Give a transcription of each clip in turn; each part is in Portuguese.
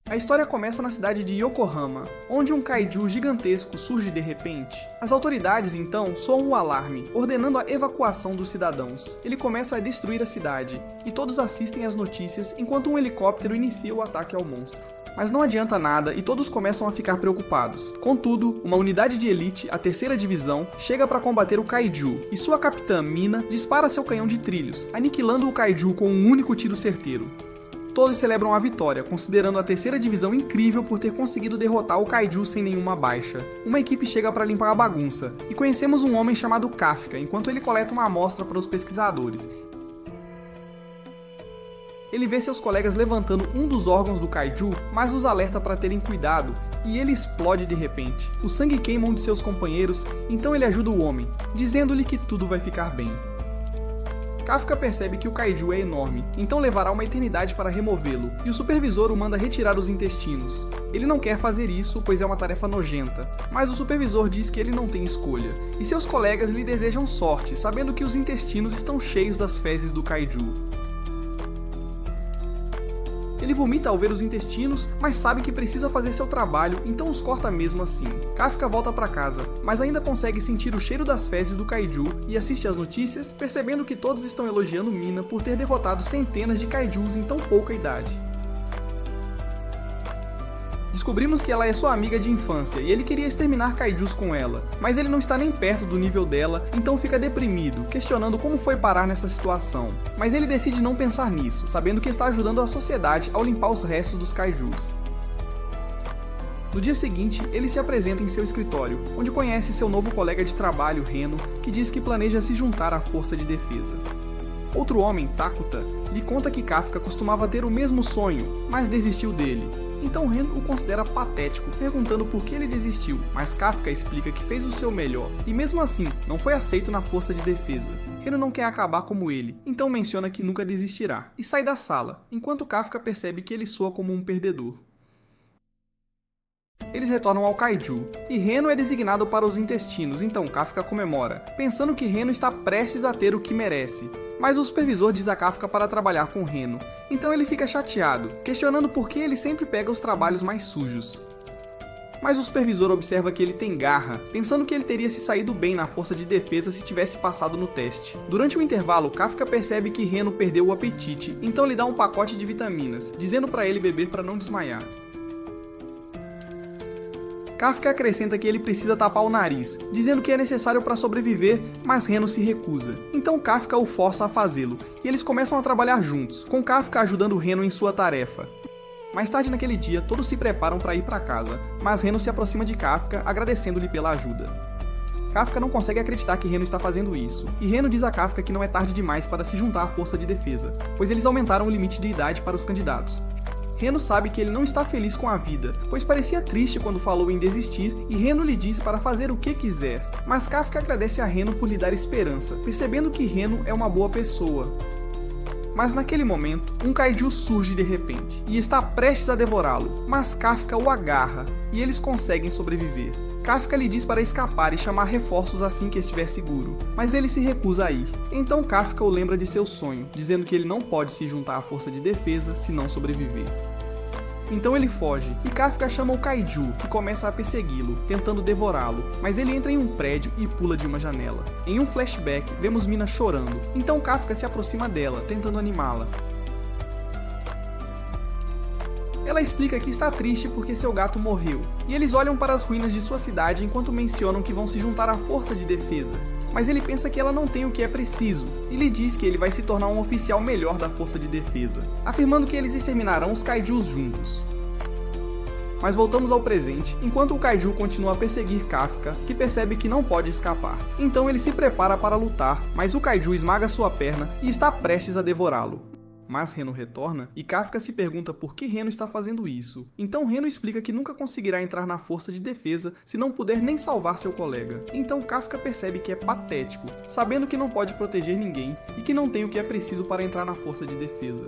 A história começa na cidade de Yokohama, onde um kaiju gigantesco surge de repente. As autoridades então soam o alarme, ordenando a evacuação dos cidadãos. Ele começa a destruir a cidade, e todos assistem às notícias enquanto um helicóptero inicia o ataque ao monstro. Mas não adianta nada e todos começam a ficar preocupados. Contudo, uma unidade de elite, a terceira divisão, chega para combater o kaiju, e sua capitã Mina dispara seu canhão de trilhos, aniquilando o kaiju com um único tiro certeiro. Todos celebram a vitória, considerando a terceira divisão incrível por ter conseguido derrotar o kaiju sem nenhuma baixa. Uma equipe chega para limpar a bagunça, e conhecemos um homem chamado Kafka, enquanto ele coleta uma amostra para os pesquisadores. Ele vê seus colegas levantando um dos órgãos do kaiju, mas os alerta para terem cuidado, e ele explode de repente. O sangue queima um de seus companheiros, então ele ajuda o homem, dizendo-lhe que tudo vai ficar bem. Kafka percebe que o kaiju é enorme, então levará uma eternidade para removê-lo, e o supervisor o manda retirar os intestinos. Ele não quer fazer isso, pois é uma tarefa nojenta, mas o supervisor diz que ele não tem escolha, e seus colegas lhe desejam sorte, sabendo que os intestinos estão cheios das fezes do kaiju. Ele vomita ao ver os intestinos, mas sabe que precisa fazer seu trabalho, então os corta mesmo assim. Kafka volta para casa, mas ainda consegue sentir o cheiro das fezes do kaiju e assiste às notícias, percebendo que todos estão elogiando Mina por ter derrotado centenas de kaijus em tão pouca idade. Descobrimos que ela é sua amiga de infância e ele queria exterminar kaijus com ela, mas ele não está nem perto do nível dela, então fica deprimido, questionando como foi parar nessa situação. Mas ele decide não pensar nisso, sabendo que está ajudando a sociedade ao limpar os restos dos kaijus. No dia seguinte, ele se apresenta em seu escritório, onde conhece seu novo colega de trabalho, Reno, que diz que planeja se juntar à força de defesa. Outro homem, Takuta, lhe conta que Kafka costumava ter o mesmo sonho, mas desistiu dele. Então Reno o considera patético, perguntando por que ele desistiu, mas Kafka explica que fez o seu melhor, e mesmo assim, não foi aceito na força de defesa. Reno não quer acabar como ele, então menciona que nunca desistirá, e sai da sala, enquanto Kafka percebe que ele soa como um perdedor. Eles retornam ao kaiju, e Reno é designado para os intestinos, então Kafka comemora, pensando que Reno está prestes a ter o que merece. Mas o supervisor diz a Kafka para trabalhar com Reno, então ele fica chateado, questionando por que ele sempre pega os trabalhos mais sujos. Mas o supervisor observa que ele tem garra, pensando que ele teria se saído bem na força de defesa se tivesse passado no teste. Durante o intervalo, Kafka percebe que Reno perdeu o apetite, então lhe dá um pacote de vitaminas, dizendo para ele beber para não desmaiar. Kafka acrescenta que ele precisa tapar o nariz, dizendo que é necessário para sobreviver, mas Reno se recusa. Então Kafka o força a fazê-lo, e eles começam a trabalhar juntos, com Kafka ajudando Reno em sua tarefa. Mais tarde naquele dia, todos se preparam para ir para casa, mas Reno se aproxima de Kafka, agradecendo-lhe pela ajuda. Kafka não consegue acreditar que Reno está fazendo isso, e Reno diz a Kafka que não é tarde demais para se juntar à força de defesa, pois eles aumentaram o limite de idade para os candidatos. Reno sabe que ele não está feliz com a vida, pois parecia triste quando falou em desistir, e Reno lhe diz para fazer o que quiser. Mas Kafka agradece a Reno por lhe dar esperança, percebendo que Reno é uma boa pessoa. Mas naquele momento, um kaiju surge de repente, e está prestes a devorá-lo, mas Kafka o agarra, e eles conseguem sobreviver. Kafka lhe diz para escapar e chamar reforços assim que estiver seguro, mas ele se recusa a ir. Então Kafka o lembra de seu sonho, dizendo que ele não pode se juntar à força de defesa se não sobreviver. Então ele foge, e Kafka chama o kaiju, que começa a persegui-lo, tentando devorá-lo, mas ele entra em um prédio e pula de uma janela. Em um flashback, vemos Mina chorando, então Kafka se aproxima dela, tentando animá-la. Ela explica que está triste porque seu gato morreu, e eles olham para as ruínas de sua cidade enquanto mencionam que vão se juntar à força de defesa. Mas ele pensa que ela não tem o que é preciso, e lhe diz que ele vai se tornar um oficial melhor da força de defesa, afirmando que eles exterminarão os kaijus juntos. Mas voltamos ao presente, enquanto o kaiju continua a perseguir Kafka, que percebe que não pode escapar. Então ele se prepara para lutar, mas o kaiju esmaga sua perna e está prestes a devorá-lo. Mas Reno retorna, e Kafka se pergunta por que Reno está fazendo isso. Então Reno explica que nunca conseguirá entrar na força de defesa se não puder nem salvar seu colega. Então Kafka percebe que é patético, sabendo que não pode proteger ninguém e que não tem o que é preciso para entrar na força de defesa.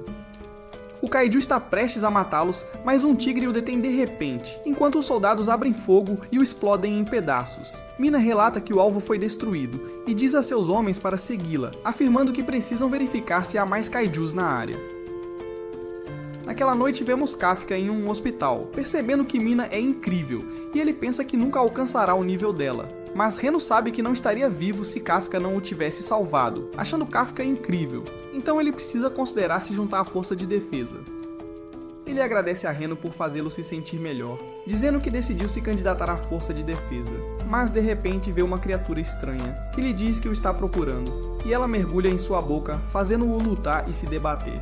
O kaiju está prestes a matá-los, mas um tigre o detém de repente, enquanto os soldados abrem fogo e o explodem em pedaços. Mina relata que o alvo foi destruído e diz a seus homens para segui-la, afirmando que precisam verificar se há mais kaijus na área. Naquela noite vemos Kafka em um hospital, percebendo que Mina é incrível, e ele pensa que nunca alcançará o nível dela. Mas Reno sabe que não estaria vivo se Kafka não o tivesse salvado, achando Kafka incrível. Então ele precisa considerar se juntar à força de defesa. Ele agradece a Reno por fazê-lo se sentir melhor, dizendo que decidiu se candidatar à força de defesa. Mas de repente vê uma criatura estranha, que lhe diz que o está procurando, e ela mergulha em sua boca, fazendo-o lutar e se debater.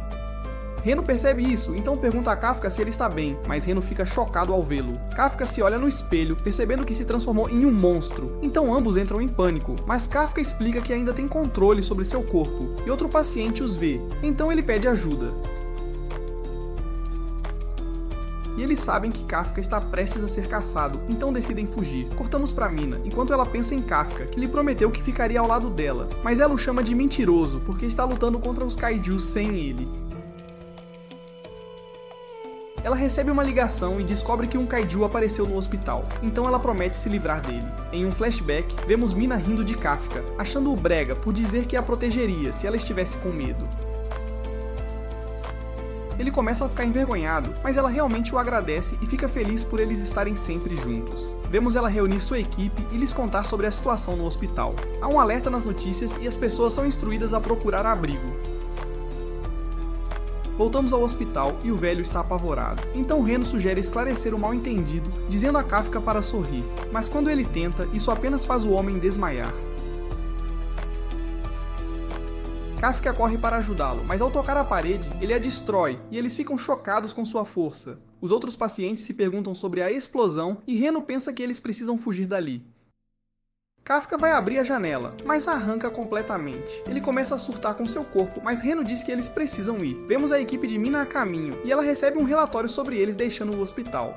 Reno percebe isso, então pergunta a Kafka se ele está bem, mas Reno fica chocado ao vê-lo. Kafka se olha no espelho, percebendo que se transformou em um monstro, então ambos entram em pânico, mas Kafka explica que ainda tem controle sobre seu corpo, e outro paciente os vê, então ele pede ajuda. E eles sabem que Kafka está prestes a ser caçado, então decidem fugir. Cortamos pra Mina, enquanto ela pensa em Kafka, que lhe prometeu que ficaria ao lado dela, mas ela o chama de mentiroso, porque está lutando contra os kaijus sem ele. Ela recebe uma ligação e descobre que um kaiju apareceu no hospital, então ela promete se livrar dele. Em um flashback, vemos Mina rindo de Kafka, achando-o brega por dizer que a protegeria se ela estivesse com medo. Ele começa a ficar envergonhado, mas ela realmente o agradece e fica feliz por eles estarem sempre juntos. Vemos ela reunir sua equipe e lhes contar sobre a situação no hospital. Há um alerta nas notícias e as pessoas são instruídas a procurar abrigo. Voltamos ao hospital e o velho está apavorado. Então Reno sugere esclarecer o mal-entendido, dizendo a Kafka para sorrir, mas quando ele tenta, isso apenas faz o homem desmaiar. Kafka corre para ajudá-lo, mas ao tocar a parede, ele a destrói, e eles ficam chocados com sua força. Os outros pacientes se perguntam sobre a explosão, e Reno pensa que eles precisam fugir dali. Kafka vai abrir a janela, mas a arranca completamente. Ele começa a surtar com seu corpo, mas Reno diz que eles precisam ir. Vemos a equipe de Mina a caminho, e ela recebe um relatório sobre eles deixando o hospital.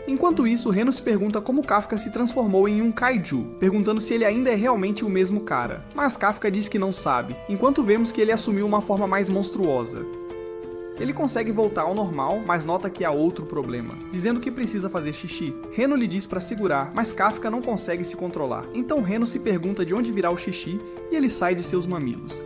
Enquanto isso, Reno se pergunta como Kafka se transformou em um kaiju, perguntando se ele ainda é realmente o mesmo cara. Mas Kafka diz que não sabe, enquanto vemos que ele assumiu uma forma mais monstruosa. Ele consegue voltar ao normal, mas nota que há outro problema, dizendo que precisa fazer xixi. Reno lhe diz para segurar, mas Kafka não consegue se controlar. Então Reno se pergunta de onde virá o xixi e ele sai de seus mamilos.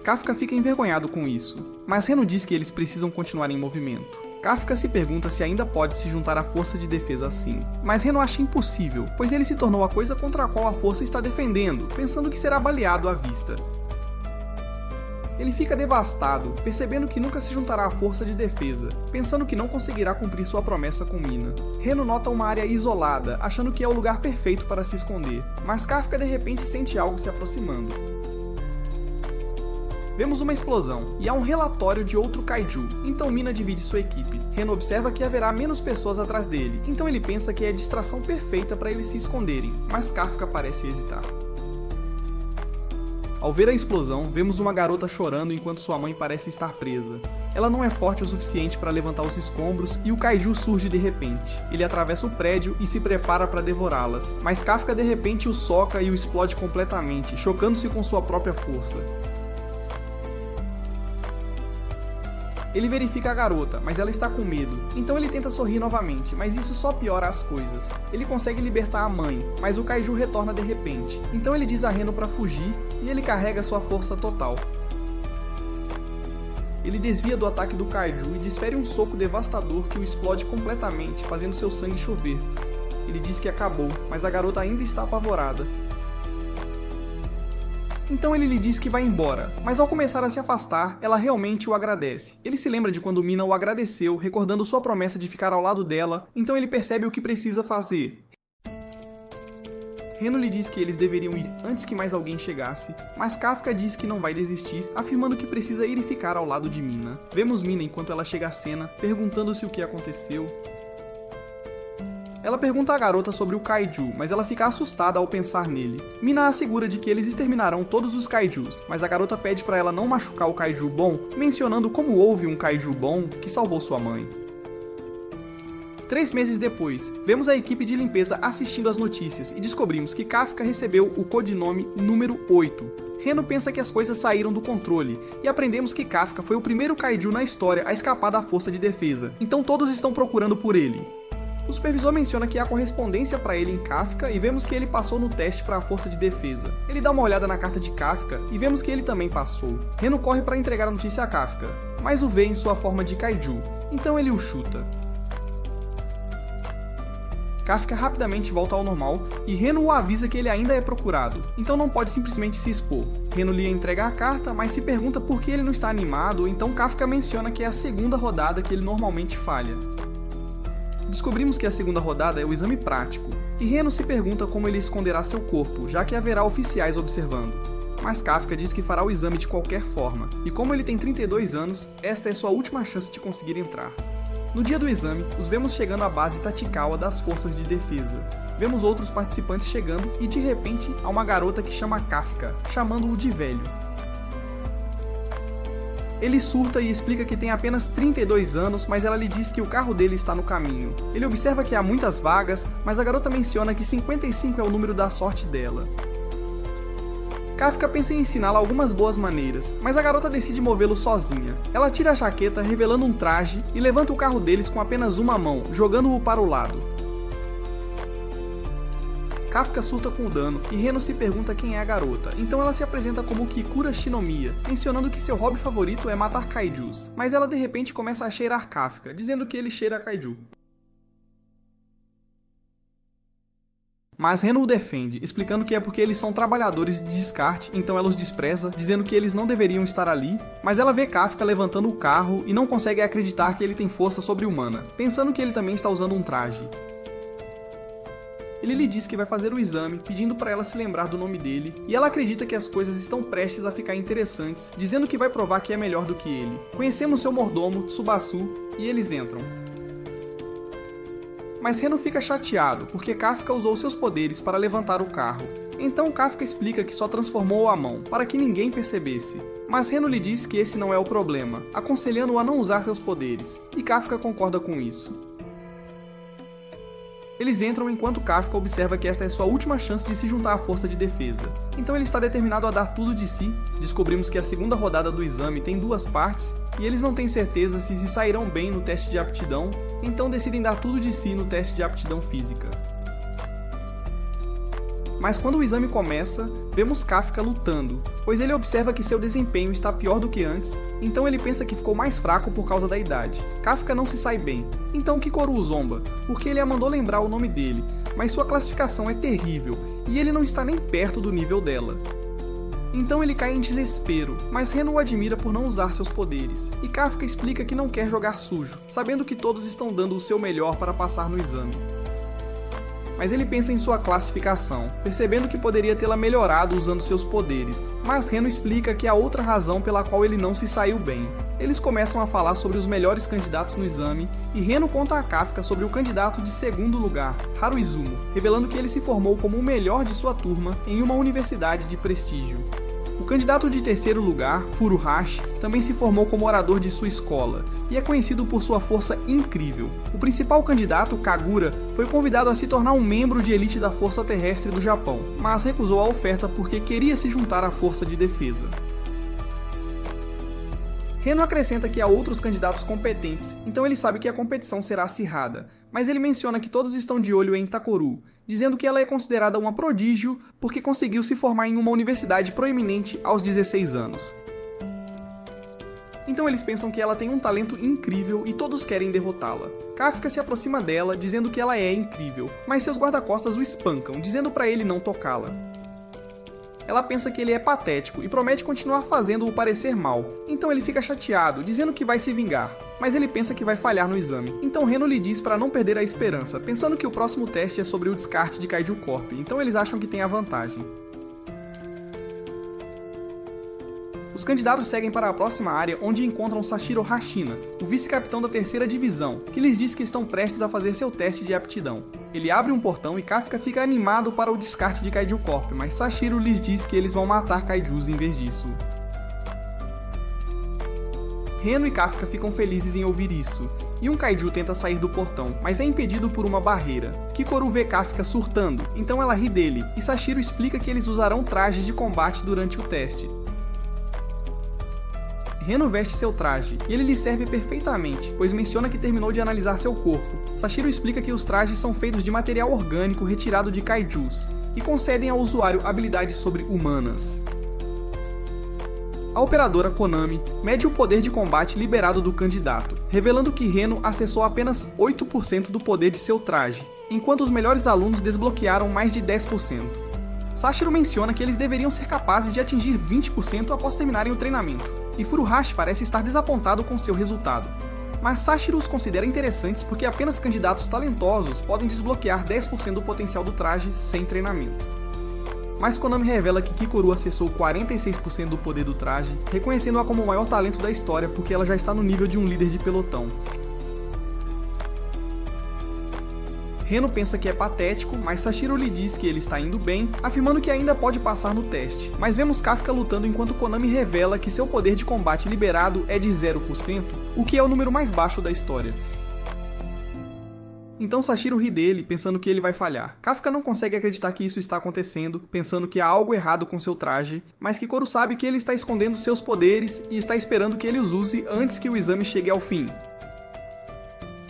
Kafka fica envergonhado com isso, mas Reno diz que eles precisam continuar em movimento. Kafka se pergunta se ainda pode se juntar à força de defesa assim, mas Reno acha impossível, pois ele se tornou a coisa contra a qual a força está defendendo, pensando que será baleado à vista. Ele fica devastado, percebendo que nunca se juntará à força de defesa, pensando que não conseguirá cumprir sua promessa com Mina. Reno nota uma área isolada, achando que é o lugar perfeito para se esconder, mas Kafka de repente sente algo se aproximando. Vemos uma explosão, e há um relatório de outro kaiju, então Mina divide sua equipe. Reno observa que haverá menos pessoas atrás dele, então ele pensa que é a distração perfeita para eles se esconderem, mas Kafka parece hesitar. Ao ver a explosão, vemos uma garota chorando enquanto sua mãe parece estar presa. Ela não é forte o suficiente para levantar os escombros e o kaiju surge de repente. Ele atravessa o prédio e se prepara para devorá-las, mas Kafka de repente o soca e o explode completamente, chocando-se com sua própria força. Ele verifica a garota, mas ela está com medo, então ele tenta sorrir novamente, mas isso só piora as coisas. Ele consegue libertar a mãe, mas o kaiju retorna de repente, então ele diz a Reno para fugir e ele carrega sua força total. Ele desvia do ataque do kaiju e desfere um soco devastador que o explode completamente, fazendo seu sangue chover. Ele diz que acabou, mas a garota ainda está apavorada. Então ele lhe diz que vai embora, mas ao começar a se afastar, ela realmente o agradece. Ele se lembra de quando Mina o agradeceu, recordando sua promessa de ficar ao lado dela, então ele percebe o que precisa fazer. Reno lhe diz que eles deveriam ir antes que mais alguém chegasse, mas Kafka diz que não vai desistir, afirmando que precisa ir e ficar ao lado de Mina. Vemos Mina enquanto ela chega à cena, perguntando-se o que aconteceu. Ela pergunta à garota sobre o kaiju, mas ela fica assustada ao pensar nele. Mina assegura de que eles exterminarão todos os kaijus, mas a garota pede para ela não machucar o kaiju bom, mencionando como houve um kaiju bom que salvou sua mãe. 3 meses depois, vemos a equipe de limpeza assistindo às notícias e descobrimos que Kafka recebeu o codinome número 8. Reno pensa que as coisas saíram do controle, e aprendemos que Kafka foi o primeiro kaiju na história a escapar da força de defesa, então todos estão procurando por ele. O supervisor menciona que há correspondência para ele em Kafka e vemos que ele passou no teste para a força de defesa. Ele dá uma olhada na carta de Kafka e vemos que ele também passou. Reno corre para entregar a notícia a Kafka, mas o vê em sua forma de kaiju, então ele o chuta. Kafka rapidamente volta ao normal e Reno o avisa que ele ainda é procurado, então não pode simplesmente se expor. Reno lhe entrega a carta, mas se pergunta por que ele não está animado, então Kafka menciona que é a segunda rodada que ele normalmente falha. Descobrimos que a segunda rodada é o exame prático, e Reno se pergunta como ele esconderá seu corpo, já que haverá oficiais observando. Mas Kafka diz que fará o exame de qualquer forma, e como ele tem 32 anos, esta é sua última chance de conseguir entrar. No dia do exame, os vemos chegando à base Tachikawa das forças de defesa. Vemos outros participantes chegando e de repente há uma garota que chama Kafka, chamando-o de velho. Ele surta e explica que tem apenas 32 anos, mas ela lhe diz que o carro dele está no caminho. Ele observa que há muitas vagas, mas a garota menciona que 55 é o número da sorte dela. Kafka pensa em ensiná-la algumas boas maneiras, mas a garota decide movê-lo sozinha. Ela tira a jaqueta, revelando um traje, e levanta o carro deles com apenas uma mão, jogando-o para o lado. Kafka surta com o dano, e Reno se pergunta quem é a garota, então ela se apresenta como Kikura Shinomiya, mencionando que seu hobby favorito é matar kaijus, mas ela de repente começa a cheirar Kafka, dizendo que ele cheira a kaiju. Mas Reno o defende, explicando que é porque eles são trabalhadores de descarte, então ela os despreza, dizendo que eles não deveriam estar ali, mas ela vê Kafka levantando o carro e não consegue acreditar que ele tem força sobre-humana, pensando que ele também está usando um traje. Ele lhe diz que vai fazer o exame, pedindo para ela se lembrar do nome dele, e ela acredita que as coisas estão prestes a ficar interessantes, dizendo que vai provar que é melhor do que ele. Conhecemos seu mordomo, Tsubasu, e eles entram. Mas Reno fica chateado, porque Kafka usou seus poderes para levantar o carro. Então Kafka explica que só transformou a mão, para que ninguém percebesse. Mas Reno lhe diz que esse não é o problema, aconselhando-o a não usar seus poderes, e Kafka concorda com isso. Eles entram enquanto Kafka observa que esta é sua última chance de se juntar à força de defesa. Então ele está determinado a dar tudo de si. Descobrimos que a segunda rodada do exame tem duas partes, e eles não têm certeza se sairão bem no teste de aptidão, então decidem dar tudo de si no teste de aptidão física. Mas quando o exame começa, vemos Kafka lutando, pois ele observa que seu desempenho está pior do que antes, então ele pensa que ficou mais fraco por causa da idade. Kafka não se sai bem, então Kikoru o zomba, porque ele a mandou lembrar o nome dele, mas sua classificação é terrível, e ele não está nem perto do nível dela. Então ele cai em desespero, mas Reno o admira por não usar seus poderes, e Kafka explica que não quer jogar sujo, sabendo que todos estão dando o seu melhor para passar no exame. Mas ele pensa em sua classificação, percebendo que poderia tê-la melhorado usando seus poderes, mas Reno explica que há outra razão pela qual ele não se saiu bem. Eles começam a falar sobre os melhores candidatos no exame, e Reno conta a Kafka sobre o candidato de segundo lugar, Haruizumo, revelando que ele se formou como o melhor de sua turma em uma universidade de prestígio. O candidato de terceiro lugar, Furuhashi, também se formou como orador de sua escola, e é conhecido por sua força incrível. O principal candidato, Kagura, foi convidado a se tornar um membro de elite da Força Terrestre do Japão, mas recusou a oferta porque queria se juntar à força de defesa. Reno acrescenta que há outros candidatos competentes, então ele sabe que a competição será acirrada, mas ele menciona que todos estão de olho em Takoru, dizendo que ela é considerada uma prodígio porque conseguiu se formar em uma universidade proeminente aos 16 anos. Então eles pensam que ela tem um talento incrível e todos querem derrotá-la. Kafka se aproxima dela, dizendo que ela é incrível, mas seus guarda-costas o espancam, dizendo para ele não tocá-la. Ela pensa que ele é patético e promete continuar fazendo-o parecer mal, então ele fica chateado, dizendo que vai se vingar, mas ele pensa que vai falhar no exame. Então Reno lhe diz para não perder a esperança, pensando que o próximo teste é sobre o descarte de Kaiju Corp, então eles acham que tem a vantagem. Os candidatos seguem para a próxima área, onde encontram Sashiro Hashina, o vice-capitão da terceira divisão, que lhes diz que estão prestes a fazer seu teste de aptidão. Ele abre um portão e Kafka fica animado para o descarte de Kaiju Corp, mas Sashiro lhes diz que eles vão matar kaijus em vez disso. Reno e Kafka ficam felizes em ouvir isso, e um kaiju tenta sair do portão, mas é impedido por uma barreira. Kikoru vê Kafka surtando, então ela ri dele, e Sashiro explica que eles usarão trajes de combate durante o teste. Reno veste seu traje, e ele lhe serve perfeitamente, pois menciona que terminou de analisar seu corpo. Sashiro explica que os trajes são feitos de material orgânico retirado de kaijus, e concedem ao usuário habilidades sobre-humanas. A operadora Konami mede o poder de combate liberado do candidato, revelando que Reno acessou apenas 8% do poder de seu traje, enquanto os melhores alunos desbloquearam mais de 10%. Sashiro menciona que eles deveriam ser capazes de atingir 20% após terminarem o treinamento, e Furuhashi parece estar desapontado com seu resultado. Mas Sashiro os considera interessantes porque apenas candidatos talentosos podem desbloquear 10% do potencial do traje sem treinamento. Mas Konami revela que Kikoru acessou 46% do poder do traje, reconhecendo-a como o maior talento da história porque ela já está no nível de um líder de pelotão. Reno pensa que é patético, mas Sashiro lhe diz que ele está indo bem, afirmando que ainda pode passar no teste. Mas vemos Kafka lutando enquanto Konami revela que seu poder de combate liberado é de 0%, o que é o número mais baixo da história. Então Sashiro ri dele, pensando que ele vai falhar. Kafka não consegue acreditar que isso está acontecendo, pensando que há algo errado com seu traje, mas Kikoru sabe que ele está escondendo seus poderes e está esperando que ele os use antes que o exame chegue ao fim.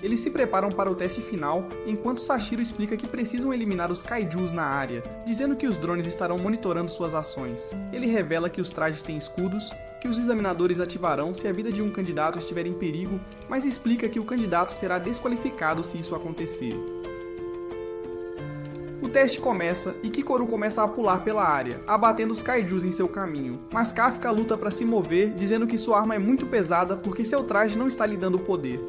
Eles se preparam para o teste final, enquanto Sashiro explica que precisam eliminar os kaijus na área, dizendo que os drones estarão monitorando suas ações. Ele revela que os trajes têm escudos, que os examinadores ativarão se a vida de um candidato estiver em perigo, mas explica que o candidato será desqualificado se isso acontecer. O teste começa e Kikoru começa a pular pela área, abatendo os kaijus em seu caminho, mas Kafka luta para se mover, dizendo que sua arma é muito pesada porque seu traje não está lhe dando poder.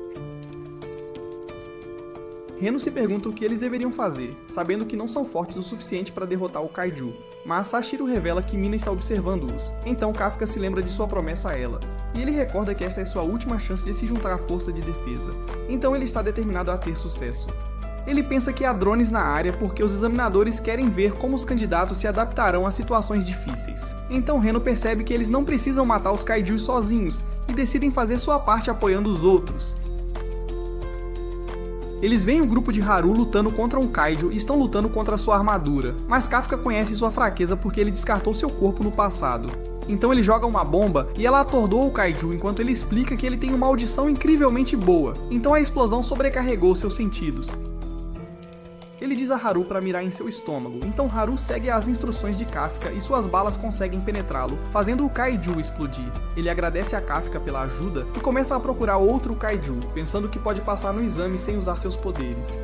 Reno se pergunta o que eles deveriam fazer, sabendo que não são fortes o suficiente para derrotar o kaiju, mas Sashiro revela que Mina está observando-os, então Kafka se lembra de sua promessa a ela, e ele recorda que esta é sua última chance de se juntar à força de defesa, então ele está determinado a ter sucesso. Ele pensa que há drones na área porque os examinadores querem ver como os candidatos se adaptarão a situações difíceis. Então Reno percebe que eles não precisam matar os kaijus sozinhos, e decidem fazer sua parte apoiando os outros. Eles veem o grupo de Haru lutando contra um kaiju e estão lutando contra sua armadura, mas Kafka conhece sua fraqueza porque ele descartou seu corpo no passado. Então ele joga uma bomba e ela atordoa o kaiju enquanto ele explica que ele tem uma audição incrivelmente boa, então a explosão sobrecarregou seus sentidos. Ele diz a Haru para mirar em seu estômago, então Haru segue as instruções de Kafka e suas balas conseguem penetrá-lo, fazendo o kaiju explodir. Ele agradece a Kafka pela ajuda e começa a procurar outro kaiju, pensando que pode passar no exame sem usar seus poderes.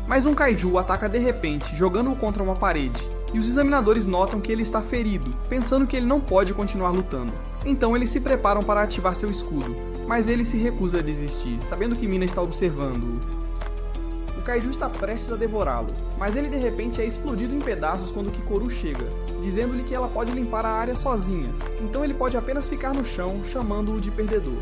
Mas um kaiju o ataca de repente, jogando-o contra uma parede, e os examinadores notam que ele está ferido, pensando que ele não pode continuar lutando. Então eles se preparam para ativar seu escudo, mas ele se recusa a desistir, sabendo que Mina está observando-o. O kaiju está prestes a devorá-lo, mas ele de repente é explodido em pedaços quando Kikoru chega, dizendo-lhe que ela pode limpar a área sozinha, então ele pode apenas ficar no chão, chamando-o de perdedor.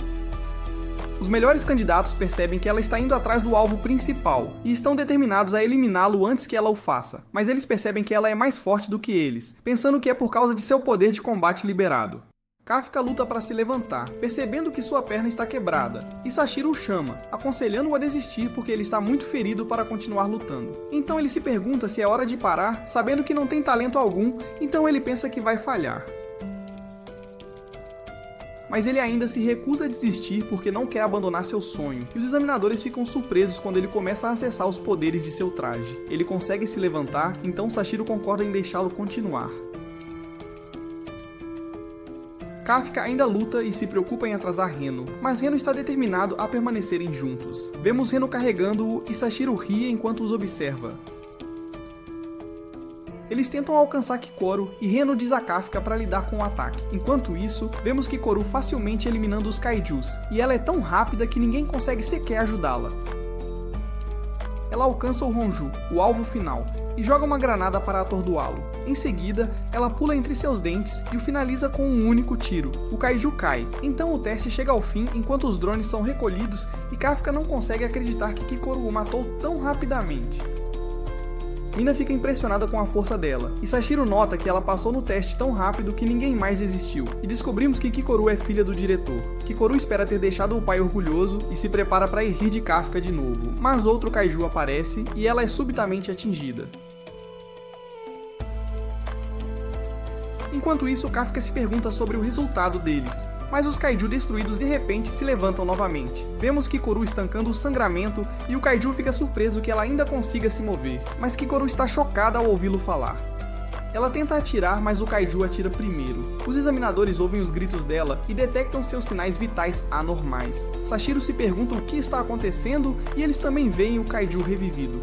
Os melhores candidatos percebem que ela está indo atrás do alvo principal, e estão determinados a eliminá-lo antes que ela o faça, mas eles percebem que ela é mais forte do que eles, pensando que é por causa de seu poder de combate liberado. Kafka luta para se levantar, percebendo que sua perna está quebrada, e Sashiro o chama, aconselhando-o a desistir porque ele está muito ferido para continuar lutando. Então ele se pergunta se é hora de parar, sabendo que não tem talento algum, então ele pensa que vai falhar. Mas ele ainda se recusa a desistir porque não quer abandonar seu sonho, e os examinadores ficam surpresos quando ele começa a acessar os poderes de seu traje. Ele consegue se levantar, então Sashiro concorda em deixá-lo continuar. Kafka ainda luta e se preocupa em atrasar Reno, mas Reno está determinado a permanecerem juntos. Vemos Reno carregando-o e Sashiro ri enquanto os observa. Eles tentam alcançar Kikoru e Reno diz a Kafka para lidar com o ataque. Enquanto isso, vemos Kikoru facilmente eliminando os kaijus, e ela é tão rápida que ninguém consegue sequer ajudá-la. Ela alcança o Honju, o alvo final, e joga uma granada para atordoá-lo. Em seguida, ela pula entre seus dentes e o finaliza com um único tiro. O kaiju cai, então o teste chega ao fim enquanto os drones são recolhidos e Kafka não consegue acreditar que Kikoru o matou tão rapidamente. Mina fica impressionada com a força dela, e Sashiro nota que ela passou no teste tão rápido que ninguém mais desistiu, e descobrimos que Kikoru é filha do diretor. Kikoru espera ter deixado o pai orgulhoso e se prepara para ir rir de Kafka de novo, mas outro kaiju aparece e ela é subitamente atingida. Enquanto isso, Kafka se pergunta sobre o resultado deles, mas os kaiju destruídos de repente se levantam novamente. Vemos Kikoru estancando o sangramento e o kaiju fica surpreso que ela ainda consiga se mover, mas Kikoru está chocada ao ouvi-lo falar. Ela tenta atirar, mas o kaiju atira primeiro. Os examinadores ouvem os gritos dela e detectam seus sinais vitais anormais. Sashiro se pergunta o que está acontecendo e eles também veem o kaiju revivido.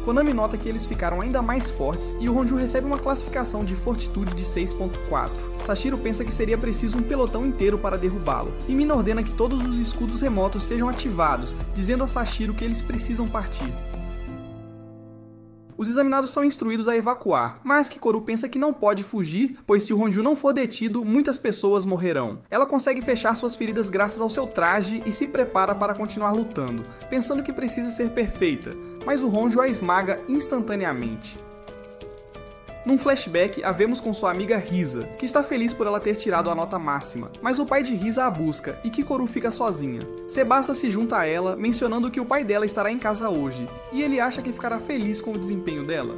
Konami nota que eles ficaram ainda mais fortes e o Honju recebe uma classificação de fortitude de 6.4. Sashiro pensa que seria preciso um pelotão inteiro para derrubá-lo, e Mina ordena que todos os escudos remotos sejam ativados, dizendo a Sashiro que eles precisam partir. Os examinados são instruídos a evacuar, mas Kikoru pensa que não pode fugir, pois se o Honju não for detido, muitas pessoas morrerão. Ela consegue fechar suas feridas graças ao seu traje e se prepara para continuar lutando, pensando que precisa ser perfeita, mas o Honju a esmaga instantaneamente. Num flashback, a vemos com sua amiga Risa, que está feliz por ela ter tirado a nota máxima, mas o pai de Risa a busca e Kikoru fica sozinha. Sebasa se junta a ela, mencionando que o pai dela estará em casa hoje, e ele acha que ficará feliz com o desempenho dela.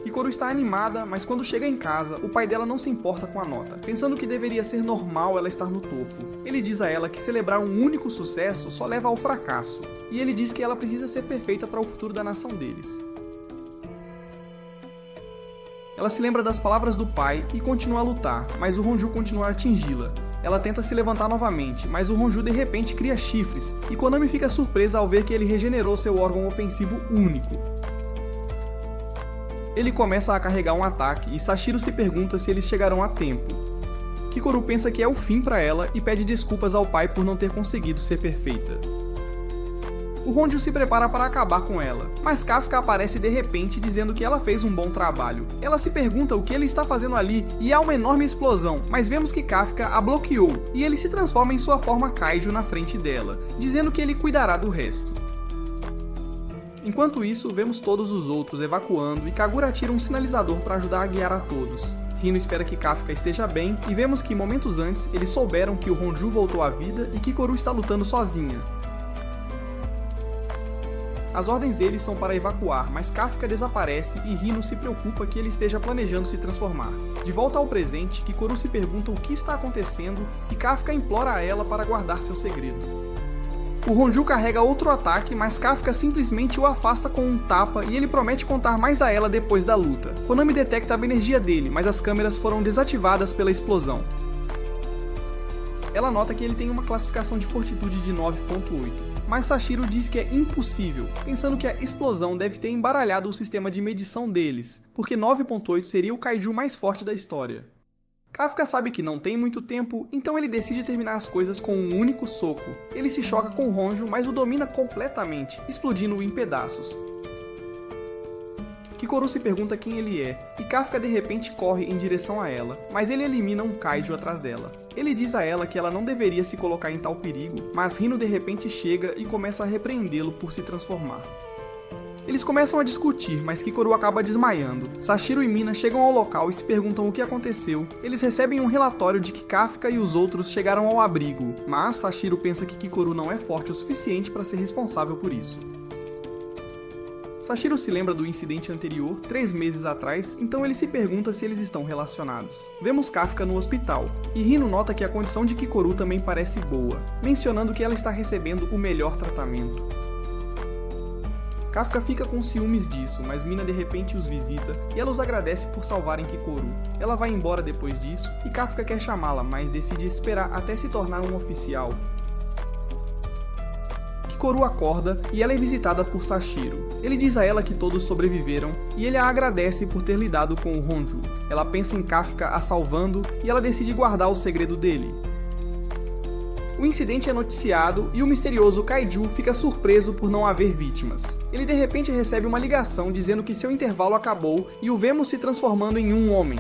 Kikoru está animada, mas quando chega em casa, o pai dela não se importa com a nota, pensando que deveria ser normal ela estar no topo. Ele diz a ela que celebrar um único sucesso só leva ao fracasso, e ele diz que ela precisa ser perfeita para o futuro da nação deles. Ela se lembra das palavras do pai e continua a lutar, mas o Honju continua a atingi-la. Ela tenta se levantar novamente, mas o Honju de repente cria chifres, e Konami fica surpresa ao ver que ele regenerou seu órgão ofensivo único. Ele começa a carregar um ataque e Sashiro se pergunta se eles chegarão a tempo. Kikoru pensa que é o fim para ela e pede desculpas ao pai por não ter conseguido ser perfeita. O Honju se prepara para acabar com ela, mas Kafka aparece de repente dizendo que ela fez um bom trabalho. Ela se pergunta o que ele está fazendo ali e há uma enorme explosão, mas vemos que Kafka a bloqueou e ele se transforma em sua forma kaiju na frente dela, dizendo que ele cuidará do resto. Enquanto isso, vemos todos os outros evacuando e Kagura tira um sinalizador para ajudar a guiar a todos. Rino espera que Kafka esteja bem e vemos que momentos antes eles souberam que o Honju voltou à vida e Kikoru está lutando sozinha. As ordens deles são para evacuar, mas Kafka desaparece e Rino se preocupa que ele esteja planejando se transformar. De volta ao presente, Kikoru se pergunta o que está acontecendo e Kafka implora a ela para guardar seu segredo. O Honju carrega outro ataque, mas Kafka simplesmente o afasta com um tapa e ele promete contar mais a ela depois da luta. Konami detecta a energia dele, mas as câmeras foram desativadas pela explosão. Ela nota que ele tem uma classificação de fortitude de 9.8. Mas Sashiro diz que é impossível, pensando que a explosão deve ter embaralhado o sistema de medição deles, porque 9.8 seria o kaiju mais forte da história. Kafka sabe que não tem muito tempo, então ele decide terminar as coisas com um único soco. Ele se choca com o Honju, mas o domina completamente, explodindo-o em pedaços. Kikoru se pergunta quem ele é, e Kafka de repente corre em direção a ela, mas ele elimina um kaiju atrás dela. Ele diz a ela que ela não deveria se colocar em tal perigo, mas Rino de repente chega e começa a repreendê-lo por se transformar. Eles começam a discutir, mas Kikoru acaba desmaiando. Sashiro e Mina chegam ao local e se perguntam o que aconteceu. Eles recebem um relatório de que Kafka e os outros chegaram ao abrigo, mas Sashiro pensa que Kikoru não é forte o suficiente para ser responsável por isso. Sashiro se lembra do incidente anterior, 3 meses atrás, então ele se pergunta se eles estão relacionados. Vemos Kafka no hospital, e Rino nota que a condição de Kikoru também parece boa, mencionando que ela está recebendo o melhor tratamento. Kafka fica com ciúmes disso, mas Mina de repente os visita, e ela os agradece por salvarem Kikoru. Ela vai embora depois disso, e Kafka quer chamá-la, mas decide esperar até se tornar um oficial. Kikoru acorda e ela é visitada por Sashiro. Ele diz a ela que todos sobreviveram e ele a agradece por ter lidado com o Honju. Ela pensa em Kafka a salvando e ela decide guardar o segredo dele. O incidente é noticiado e o misterioso Kaiju fica surpreso por não haver vítimas. Ele de repente recebe uma ligação dizendo que seu intervalo acabou e o vemos se transformando em um homem.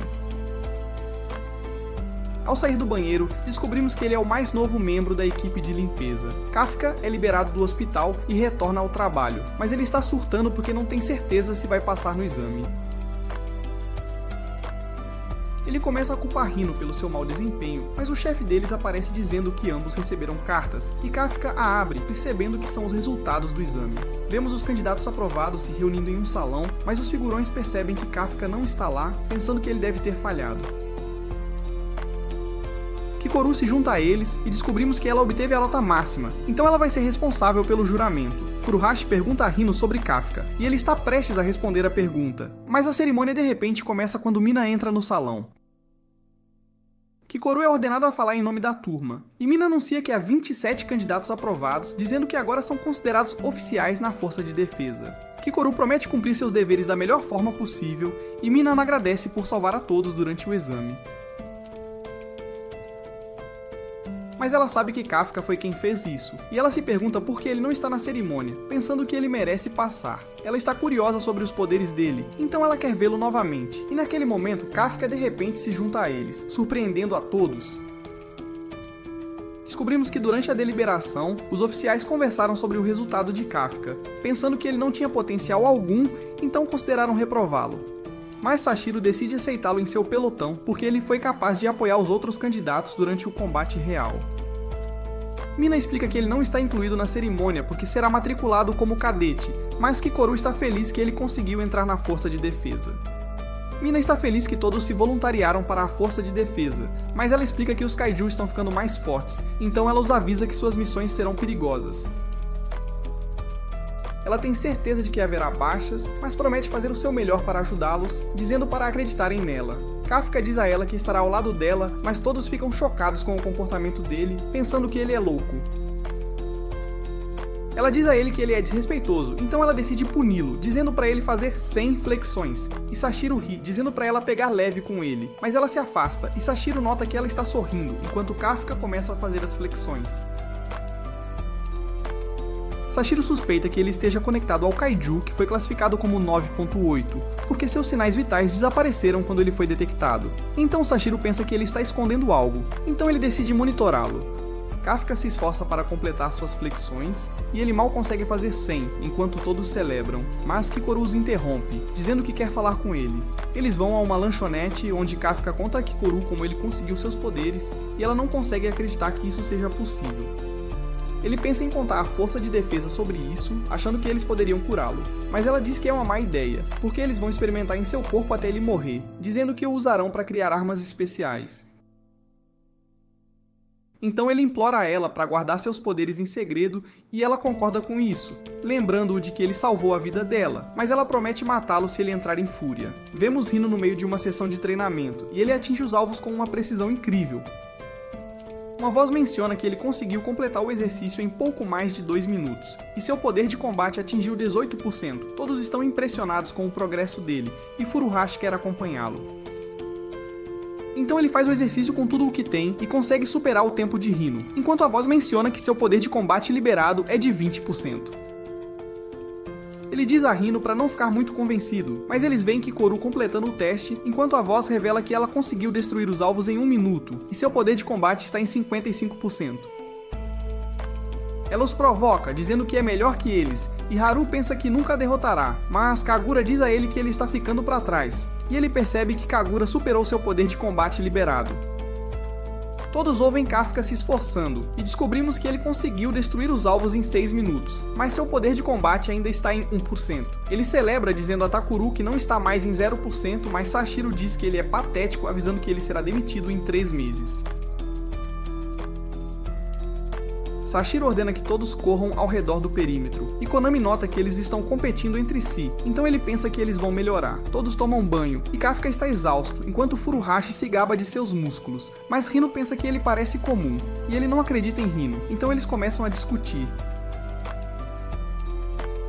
Ao sair do banheiro, descobrimos que ele é o mais novo membro da equipe de limpeza. Kafka é liberado do hospital e retorna ao trabalho, mas ele está surtando porque não tem certeza se vai passar no exame. Ele começa a culpar Rino pelo seu mau desempenho, mas o chefe deles aparece dizendo que ambos receberam cartas, e Kafka a abre, percebendo que são os resultados do exame. Vemos os candidatos aprovados se reunindo em um salão, mas os figurões percebem que Kafka não está lá, pensando que ele deve ter falhado. Kikoru se junta a eles e descobrimos que ela obteve a nota máxima, então ela vai ser responsável pelo juramento. Furuhashi pergunta a Rino sobre Kafka, e ele está prestes a responder a pergunta, mas a cerimônia de repente começa quando Mina entra no salão. Kikoru é ordenado a falar em nome da turma, e Mina anuncia que há 27 candidatos aprovados, dizendo que agora são considerados oficiais na força de defesa. Kikoru promete cumprir seus deveres da melhor forma possível, e Mina agradece por salvar a todos durante o exame. Mas ela sabe que Kafka foi quem fez isso, e ela se pergunta por que ele não está na cerimônia, pensando que ele merece passar. Ela está curiosa sobre os poderes dele, então ela quer vê-lo novamente, e naquele momento Kafka de repente se junta a eles, surpreendendo a todos. Descobrimos que durante a deliberação, os oficiais conversaram sobre o resultado de Kafka, pensando que ele não tinha potencial algum, então consideraram reprová-lo. Mas Sashiro decide aceitá-lo em seu pelotão porque ele foi capaz de apoiar os outros candidatos durante o combate real. Mina explica que ele não está incluído na cerimônia porque será matriculado como cadete, mas Kikoru está feliz que ele conseguiu entrar na força de defesa. Mina está feliz que todos se voluntariaram para a força de defesa, mas ela explica que os kaiju estão ficando mais fortes, então ela os avisa que suas missões serão perigosas. Ela tem certeza de que haverá baixas, mas promete fazer o seu melhor para ajudá-los, dizendo para acreditarem nela. Kafka diz a ela que estará ao lado dela, mas todos ficam chocados com o comportamento dele, pensando que ele é louco. Ela diz a ele que ele é desrespeitoso, então ela decide puni-lo, dizendo para ele fazer 100 flexões, e Sashiro ri, dizendo para ela pegar leve com ele, mas ela se afasta, e Sashiro nota que ela está sorrindo, enquanto Kafka começa a fazer as flexões. Sashiro suspeita que ele esteja conectado ao Kaiju, que foi classificado como 9.8, porque seus sinais vitais desapareceram quando ele foi detectado. Então Sashiro pensa que ele está escondendo algo, então ele decide monitorá-lo. Kafka se esforça para completar suas flexões, e ele mal consegue fazer 100, enquanto todos celebram, mas Kikoru os interrompe, dizendo que quer falar com ele. Eles vão a uma lanchonete, onde Kafka conta a Kikoru como ele conseguiu seus poderes, e ela não consegue acreditar que isso seja possível. Ele pensa em contar à força de defesa sobre isso, achando que eles poderiam curá-lo, mas ela diz que é uma má ideia, porque eles vão experimentar em seu corpo até ele morrer, dizendo que o usarão para criar armas especiais. Então ele implora a ela para guardar seus poderes em segredo, e ela concorda com isso, lembrando-o de que ele salvou a vida dela, mas ela promete matá-lo se ele entrar em fúria. Vemos Rino no meio de uma sessão de treinamento, e ele atinge os alvos com uma precisão incrível. Uma voz menciona que ele conseguiu completar o exercício em pouco mais de 2 minutos, e seu poder de combate atingiu 18%. Todos estão impressionados com o progresso dele, e Furuhashi quer acompanhá-lo. Então ele faz o exercício com tudo o que tem e consegue superar o tempo de Rino, enquanto a voz menciona que seu poder de combate liberado é de 20%. Ele diz a Rino para não ficar muito convencido, mas eles veem Kikoru completando o teste, enquanto a voz revela que ela conseguiu destruir os alvos em 1 minuto, e seu poder de combate está em 55%. Ela os provoca, dizendo que é melhor que eles, e Haru pensa que nunca a derrotará, mas Kagura diz a ele que ele está ficando para trás, e ele percebe que Kagura superou seu poder de combate liberado. Todos ouvem Kafka se esforçando, e descobrimos que ele conseguiu destruir os alvos em 6 minutos, mas seu poder de combate ainda está em 1%. Ele celebra dizendo a Takuru que não está mais em 0%, mas Sashiro diz que ele é patético, avisando que ele será demitido em 3 meses. Sashiro ordena que todos corram ao redor do perímetro, e Konami nota que eles estão competindo entre si, então ele pensa que eles vão melhorar. Todos tomam banho, e Kafka está exausto, enquanto Furuhashi se gaba de seus músculos, mas Rino pensa que ele parece comum, e ele não acredita em Rino, então eles começam a discutir.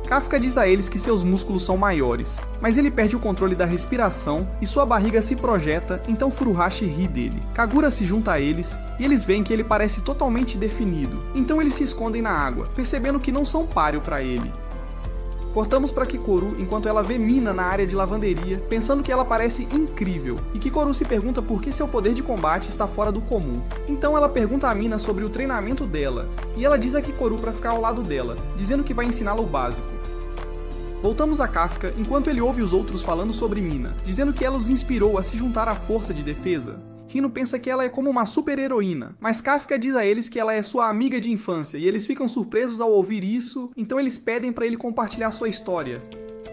Kafka diz a eles que seus músculos são maiores, mas ele perde o controle da respiração e sua barriga se projeta, então Furuhashi ri dele. Kagura se junta a eles e eles veem que ele parece totalmente definido, então eles se escondem na água, percebendo que não são páreo para ele. Cortamos para Kikoru enquanto ela vê Mina na área de lavanderia, pensando que ela parece incrível, e Kikoru se pergunta por que seu poder de combate está fora do comum. Então ela pergunta a Mina sobre o treinamento dela, e ela diz a Kikoru para ficar ao lado dela, dizendo que vai ensiná-la o básico. Voltamos a Kafka enquanto ele ouve os outros falando sobre Mina, dizendo que ela os inspirou a se juntar à força de defesa. Hino pensa que ela é como uma super-heroína, mas Kafka diz a eles que ela é sua amiga de infância, e eles ficam surpresos ao ouvir isso, então eles pedem para ele compartilhar sua história.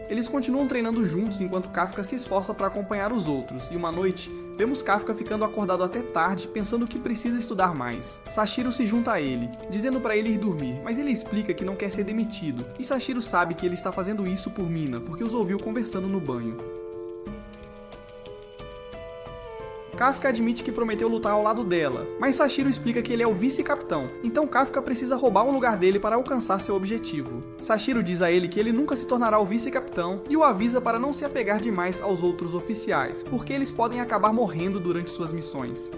Eles continuam treinando juntos enquanto Kafka se esforça para acompanhar os outros, e uma noite, vemos Kafka ficando acordado até tarde, pensando que precisa estudar mais. Sashiro se junta a ele, dizendo para ele ir dormir, mas ele explica que não quer ser demitido, e Sashiro sabe que ele está fazendo isso por Mina, porque os ouviu conversando no banho. Kafka admite que prometeu lutar ao lado dela, mas Sashiro explica que ele é o vice-capitão, então Kafka precisa roubar o lugar dele para alcançar seu objetivo. Sashiro diz a ele que ele nunca se tornará o vice-capitão e o avisa para não se apegar demais aos outros oficiais, porque eles podem acabar morrendo durante suas missões.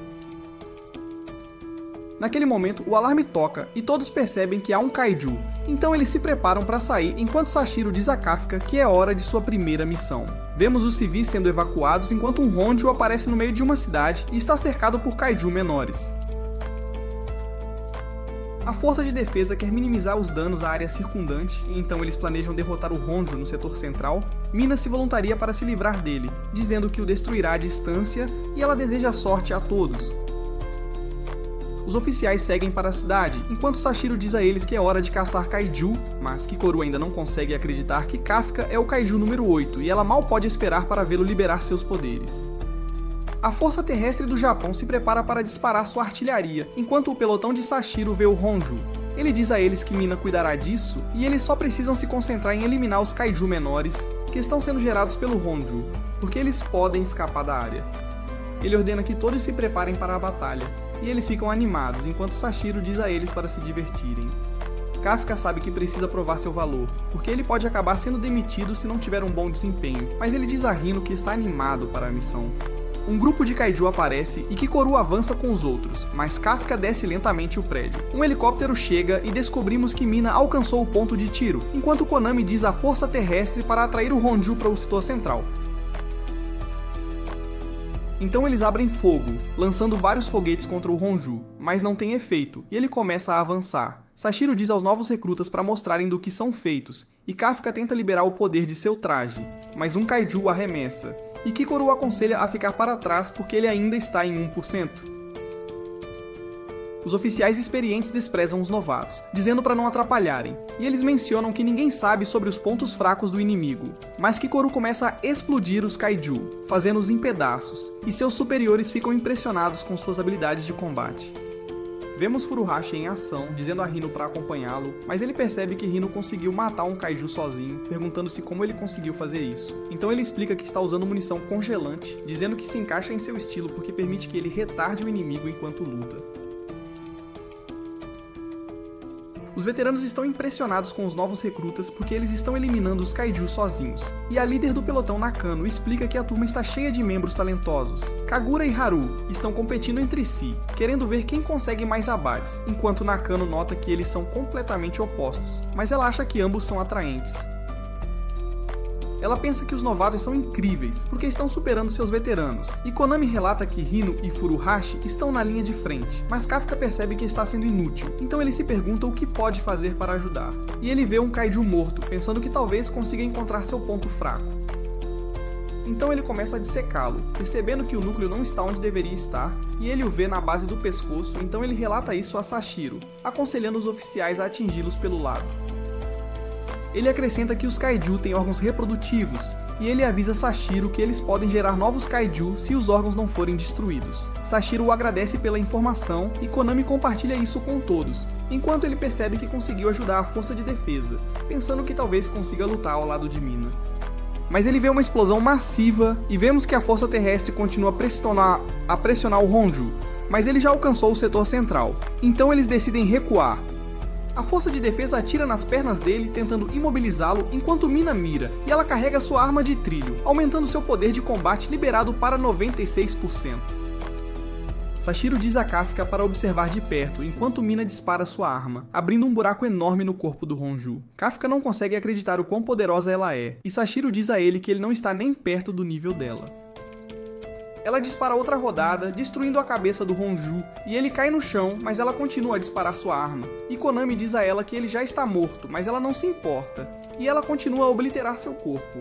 Naquele momento, o alarme toca e todos percebem que há um kaiju, então eles se preparam para sair enquanto Sashiro diz a Kafka que é hora de sua primeira missão. Vemos os civis sendo evacuados enquanto um Honju aparece no meio de uma cidade e está cercado por kaiju menores. A força de defesa quer minimizar os danos à área circundante, e então eles planejam derrotar o Honju no setor central. Mina se voluntaria para se livrar dele, dizendo que o destruirá à distância e ela deseja sorte a todos. Os oficiais seguem para a cidade, enquanto Sashiro diz a eles que é hora de caçar kaiju, mas Kikoru ainda não consegue acreditar que Kafka é o kaiju número 8 e ela mal pode esperar para vê-lo liberar seus poderes. A Força Terrestre do Japão se prepara para disparar sua artilharia, enquanto o pelotão de Sashiro vê o Honju. Ele diz a eles que Mina cuidará disso, e eles só precisam se concentrar em eliminar os kaiju menores, que estão sendo gerados pelo Honju, porque eles podem escapar da área. Ele ordena que todos se preparem para a batalha, e eles ficam animados, enquanto Sashiro diz a eles para se divertirem. Kafka sabe que precisa provar seu valor, porque ele pode acabar sendo demitido se não tiver um bom desempenho, mas ele diz a Hino que está animado para a missão. Um grupo de kaiju aparece e Kikoru avança com os outros, mas Kafka desce lentamente o prédio. Um helicóptero chega e descobrimos que Mina alcançou o ponto de tiro, enquanto Konami diz a Força Terrestre para atrair o Honju para o setor central. Então eles abrem fogo, lançando vários foguetes contra o Honju, mas não tem efeito, e ele começa a avançar. Sashiro diz aos novos recrutas para mostrarem do que são feitos, e Kafka tenta liberar o poder de seu traje, mas um kaiju arremessa, e Kikoru aconselha a ficar para trás porque ele ainda está em 1%. Os oficiais experientes desprezam os novatos, dizendo para não atrapalharem, e eles mencionam que ninguém sabe sobre os pontos fracos do inimigo, mas Kikoru começa a explodir os kaiju, fazendo-os em pedaços, e seus superiores ficam impressionados com suas habilidades de combate. Vemos Furuhashi em ação, dizendo a Hino para acompanhá-lo, mas ele percebe que Hino conseguiu matar um kaiju sozinho, perguntando-se como ele conseguiu fazer isso. Então ele explica que está usando munição congelante, dizendo que se encaixa em seu estilo porque permite que ele retarde o inimigo enquanto luta. Os veteranos estão impressionados com os novos recrutas porque eles estão eliminando os kaiju sozinhos, e a líder do pelotão Nakano explica que a turma está cheia de membros talentosos. Kagura e Haru estão competindo entre si, querendo ver quem consegue mais abates, enquanto Nakano nota que eles são completamente opostos, mas ela acha que ambos são atraentes. Ela pensa que os novatos são incríveis, porque estão superando seus veteranos, e Konami relata que Hino e Furuhashi estão na linha de frente, mas Kafka percebe que está sendo inútil, então ele se pergunta o que pode fazer para ajudar. E ele vê um kaiju morto, pensando que talvez consiga encontrar seu ponto fraco. Então ele começa a dissecá-lo, percebendo que o núcleo não está onde deveria estar, e ele o vê na base do pescoço, então ele relata isso a Sashiro, aconselhando os oficiais a atingi-los pelo lado. Ele acrescenta que os kaiju têm órgãos reprodutivos, e ele avisa Sashiro que eles podem gerar novos kaiju se os órgãos não forem destruídos. Sashiro o agradece pela informação e Konami compartilha isso com todos, enquanto ele percebe que conseguiu ajudar a força de defesa, pensando que talvez consiga lutar ao lado de Mina. Mas ele vê uma explosão massiva e vemos que a força terrestre continua a pressionar o Honju, mas ele já alcançou o setor central, então eles decidem recuar. A força de defesa atira nas pernas dele, tentando imobilizá-lo, enquanto Mina mira, e ela carrega sua arma de trilho, aumentando seu poder de combate liberado para 96%. Sashiro diz a Kafka para observar de perto, enquanto Mina dispara sua arma, abrindo um buraco enorme no corpo do Honju. Kafka não consegue acreditar o quão poderosa ela é, e Sashiro diz a ele que ele não está nem perto do nível dela. Ela dispara outra rodada, destruindo a cabeça do Honju, e ele cai no chão, mas ela continua a disparar sua arma. E Konami diz a ela que ele já está morto, mas ela não se importa, e ela continua a obliterar seu corpo.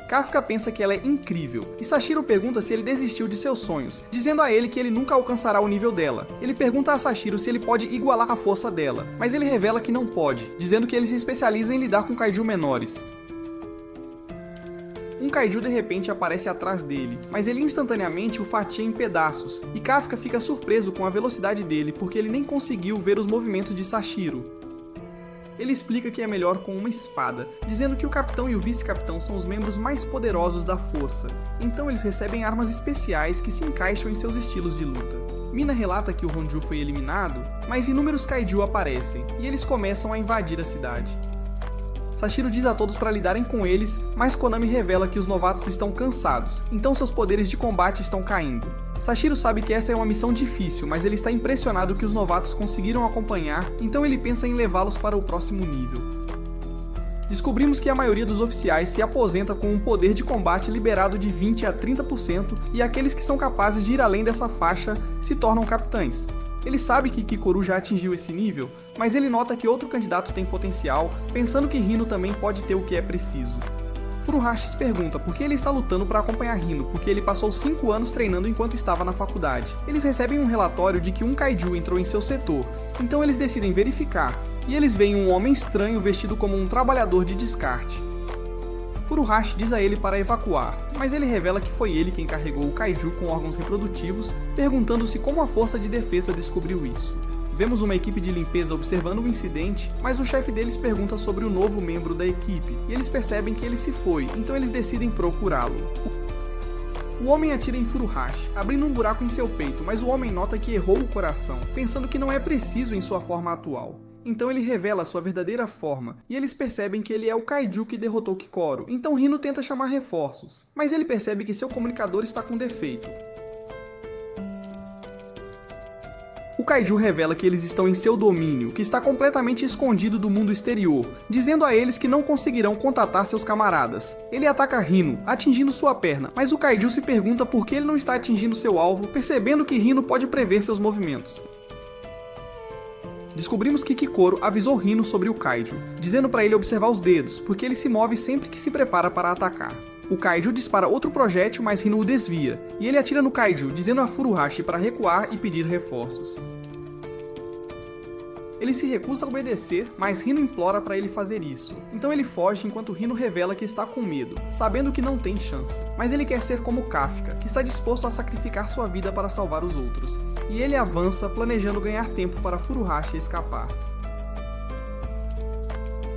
Kafka pensa que ela é incrível, e Sashiro pergunta se ele desistiu de seus sonhos, dizendo a ele que ele nunca alcançará o nível dela. Ele pergunta a Sashiro se ele pode igualar a força dela, mas ele revela que não pode, dizendo que ele se especializa em lidar com kaiju menores. Um kaiju de repente aparece atrás dele, mas ele instantaneamente o fatia em pedaços, e Kafka fica surpreso com a velocidade dele porque ele nem conseguiu ver os movimentos de Sashiro. Ele explica que é melhor com uma espada, dizendo que o capitão e o vice-capitão são os membros mais poderosos da força, então eles recebem armas especiais que se encaixam em seus estilos de luta. Mina relata que o Honju foi eliminado, mas inúmeros kaiju aparecem, e eles começam a invadir a cidade. Sashiro diz a todos para lidarem com eles, mas Konami revela que os novatos estão cansados, então seus poderes de combate estão caindo. Sashiro sabe que essa é uma missão difícil, mas ele está impressionado que os novatos conseguiram acompanhar, então ele pensa em levá-los para o próximo nível. Descobrimos que a maioria dos oficiais se aposenta com um poder de combate liberado de 20 a 30%, e aqueles que são capazes de ir além dessa faixa se tornam capitães. Ele sabe que Kikoru já atingiu esse nível, mas ele nota que outro candidato tem potencial, pensando que Hino também pode ter o que é preciso. Furuhashi se pergunta por que ele está lutando para acompanhar Hino, porque ele passou 5 anos treinando enquanto estava na faculdade. Eles recebem um relatório de que um kaiju entrou em seu setor, então eles decidem verificar, e eles veem um homem estranho vestido como um trabalhador de descarte. Furuhashi diz a ele para evacuar, mas ele revela que foi ele quem carregou o kaiju com órgãos reprodutivos, perguntando-se como a força de defesa descobriu isso. Vemos uma equipe de limpeza observando o incidente, mas o chefe deles pergunta sobre o novo membro da equipe, e eles percebem que ele se foi, então eles decidem procurá-lo. O homem atira em Furuhashi, abrindo um buraco em seu peito, mas o homem nota que errou o coração, pensando que não é preciso em sua forma atual. Então ele revela sua verdadeira forma, e eles percebem que ele é o kaiju que derrotou Kikoru, então Hino tenta chamar reforços, mas ele percebe que seu comunicador está com defeito. O kaiju revela que eles estão em seu domínio, que está completamente escondido do mundo exterior, dizendo a eles que não conseguirão contatar seus camaradas. Ele ataca Hino, atingindo sua perna, mas o kaiju se pergunta por que ele não está atingindo seu alvo, percebendo que Hino pode prever seus movimentos. Descobrimos que Kikoru avisou Hino sobre o kaiju, dizendo para ele observar os dedos, porque ele se move sempre que se prepara para atacar. O kaiju dispara outro projétil, mas Hino o desvia, e ele atira no kaiju, dizendo a Furuhashi para recuar e pedir reforços. Ele se recusa a obedecer, mas Hino implora para ele fazer isso. Então ele foge enquanto Hino revela que está com medo, sabendo que não tem chance. Mas ele quer ser como Kafka, que está disposto a sacrificar sua vida para salvar os outros. E ele avança, planejando ganhar tempo para Furuhashi escapar.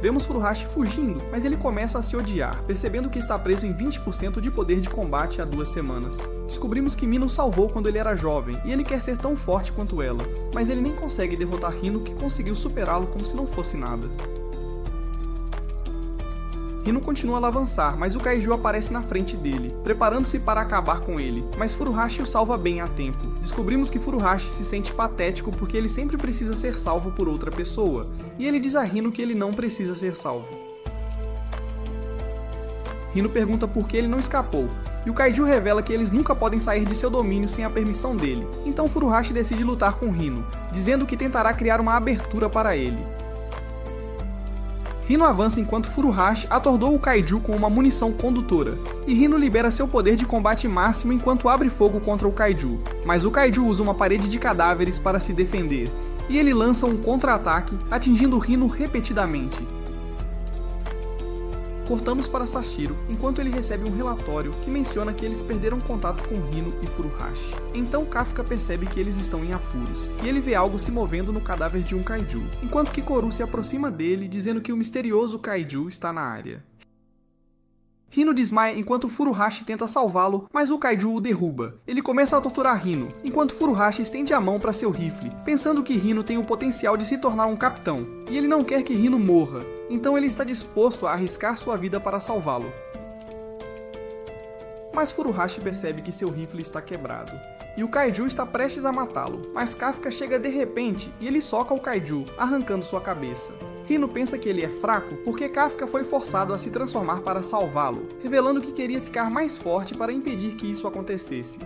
Vemos Furuhashi fugindo, mas ele começa a se odiar, percebendo que está preso em 20% de poder de combate há 2 semanas. Descobrimos que Mina o salvou quando ele era jovem, e ele quer ser tão forte quanto ela, mas ele nem consegue derrotar Hino, que conseguiu superá-lo como se não fosse nada. Hino continua a avançar, mas o kaiju aparece na frente dele, preparando-se para acabar com ele, mas Furuhashi o salva bem a tempo. Descobrimos que Furuhashi se sente patético porque ele sempre precisa ser salvo por outra pessoa, e ele diz a Hino que ele não precisa ser salvo. Hino pergunta por que ele não escapou, e o kaiju revela que eles nunca podem sair de seu domínio sem a permissão dele, então Furuhashi decide lutar com Hino, dizendo que tentará criar uma abertura para ele. Hino avança enquanto Furuhashi atordou o kaiju com uma munição condutora, e Hino libera seu poder de combate máximo enquanto abre fogo contra o kaiju, mas o kaiju usa uma parede de cadáveres para se defender, e ele lança um contra-ataque, atingindo Hino repetidamente. Cortamos para Sashiro, enquanto ele recebe um relatório que menciona que eles perderam contato com Hino e Furuhashi. Então Kafka percebe que eles estão em apuros, e ele vê algo se movendo no cadáver de um kaiju, enquanto Kikoru se aproxima dele, dizendo que o misterioso kaiju está na área. Hino desmaia enquanto Furuhashi tenta salvá-lo, mas o kaiju o derruba. Ele começa a torturar Hino, enquanto Furuhashi estende a mão para seu rifle, pensando que Hino tem o potencial de se tornar um capitão, e ele não quer que Hino morra, então ele está disposto a arriscar sua vida para salvá-lo. Mas Furuhashi percebe que seu rifle está quebrado, e o kaiju está prestes a matá-lo, mas Kafka chega de repente e ele soca o kaiju, arrancando sua cabeça. Rino pensa que ele é fraco porque Kafka foi forçado a se transformar para salvá-lo, revelando que queria ficar mais forte para impedir que isso acontecesse.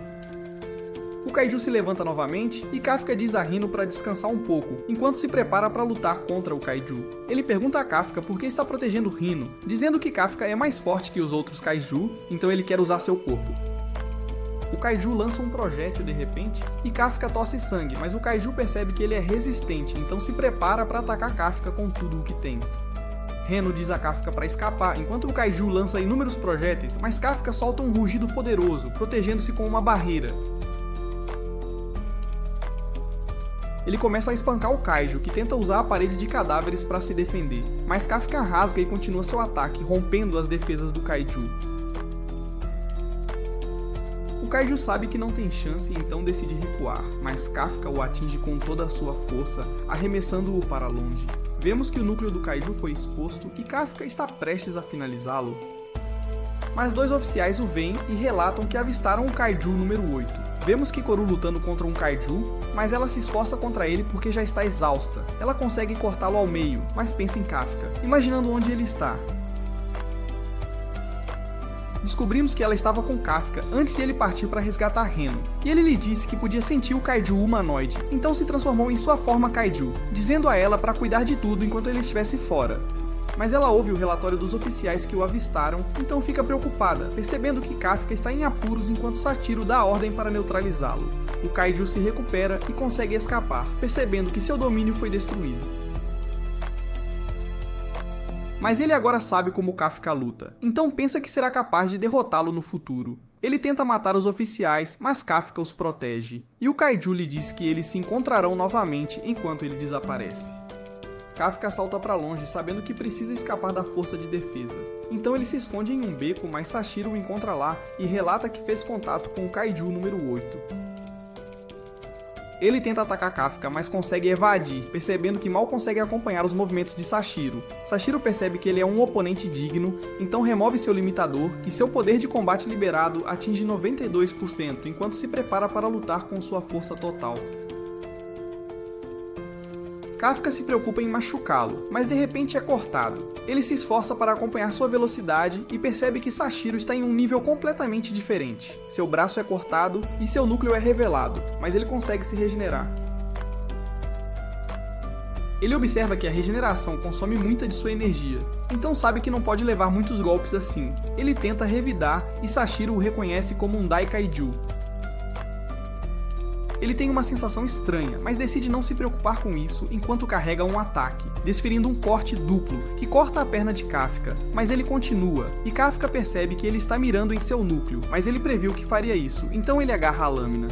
O Kaiju se levanta novamente e Kafka diz a Rino para descansar um pouco, enquanto se prepara para lutar contra o Kaiju. Ele pergunta a Kafka por que está protegendo Rino, dizendo que Kafka é mais forte que os outros Kaiju, então ele quer usar seu corpo. O Kaiju lança um projétil de repente e Kafka tosse sangue, mas o Kaiju percebe que ele é resistente, então se prepara para atacar Kafka com tudo o que tem. Reno diz a Kafka para escapar, enquanto o Kaiju lança inúmeros projéteis, mas Kafka solta um rugido poderoso, protegendo-se com uma barreira. Ele começa a espancar o Kaiju, que tenta usar a parede de cadáveres para se defender, mas Kafka rasga e continua seu ataque, rompendo as defesas do Kaiju. O Kaiju sabe que não tem chance e então decide recuar, mas Kafka o atinge com toda a sua força, arremessando-o para longe. Vemos que o núcleo do Kaiju foi exposto e Kafka está prestes a finalizá-lo. Mas dois oficiais o veem e relatam que avistaram o Kaiju número 8. Vemos Kikoru lutando contra um Kaiju, mas ela se esforça contra ele porque já está exausta. Ela consegue cortá-lo ao meio, mas pensa em Kafka, imaginando onde ele está. Descobrimos que ela estava com Kafka antes de ele partir para resgatar Reno, e ele lhe disse que podia sentir o Kaiju humanoide, então se transformou em sua forma Kaiju, dizendo a ela para cuidar de tudo enquanto ele estivesse fora. Mas ela ouve o relatório dos oficiais que o avistaram, então fica preocupada, percebendo que Kafka está em apuros enquanto Sachiro dá a ordem para neutralizá-lo. O Kaiju se recupera e consegue escapar, percebendo que seu domínio foi destruído. Mas ele agora sabe como Kafka luta, então pensa que será capaz de derrotá-lo no futuro. Ele tenta matar os oficiais, mas Kafka os protege, e o Kaiju lhe diz que eles se encontrarão novamente enquanto ele desaparece. Kafka salta para longe, sabendo que precisa escapar da força de defesa. Então ele se esconde em um beco, mas Sachiro o encontra lá e relata que fez contato com o Kaiju número 8. Ele tenta atacar Kafka, mas consegue evadir, percebendo que mal consegue acompanhar os movimentos de Sachiro. Sachiro percebe que ele é um oponente digno, então remove seu limitador e seu poder de combate liberado atinge 92%, enquanto se prepara para lutar com sua força total. Kafka se preocupa em machucá-lo, mas de repente é cortado. Ele se esforça para acompanhar sua velocidade e percebe que Sachiro está em um nível completamente diferente. Seu braço é cortado e seu núcleo é revelado, mas ele consegue se regenerar. Ele observa que a regeneração consome muita de sua energia, então sabe que não pode levar muitos golpes assim. Ele tenta revidar e Sachiro o reconhece como um Daikaiju. Ele tem uma sensação estranha, mas decide não se preocupar com isso enquanto carrega um ataque, desferindo um corte duplo, que corta a perna de Kafka, mas ele continua, e Kafka percebe que ele está mirando em seu núcleo, mas ele previu que faria isso, então ele agarra a lâmina.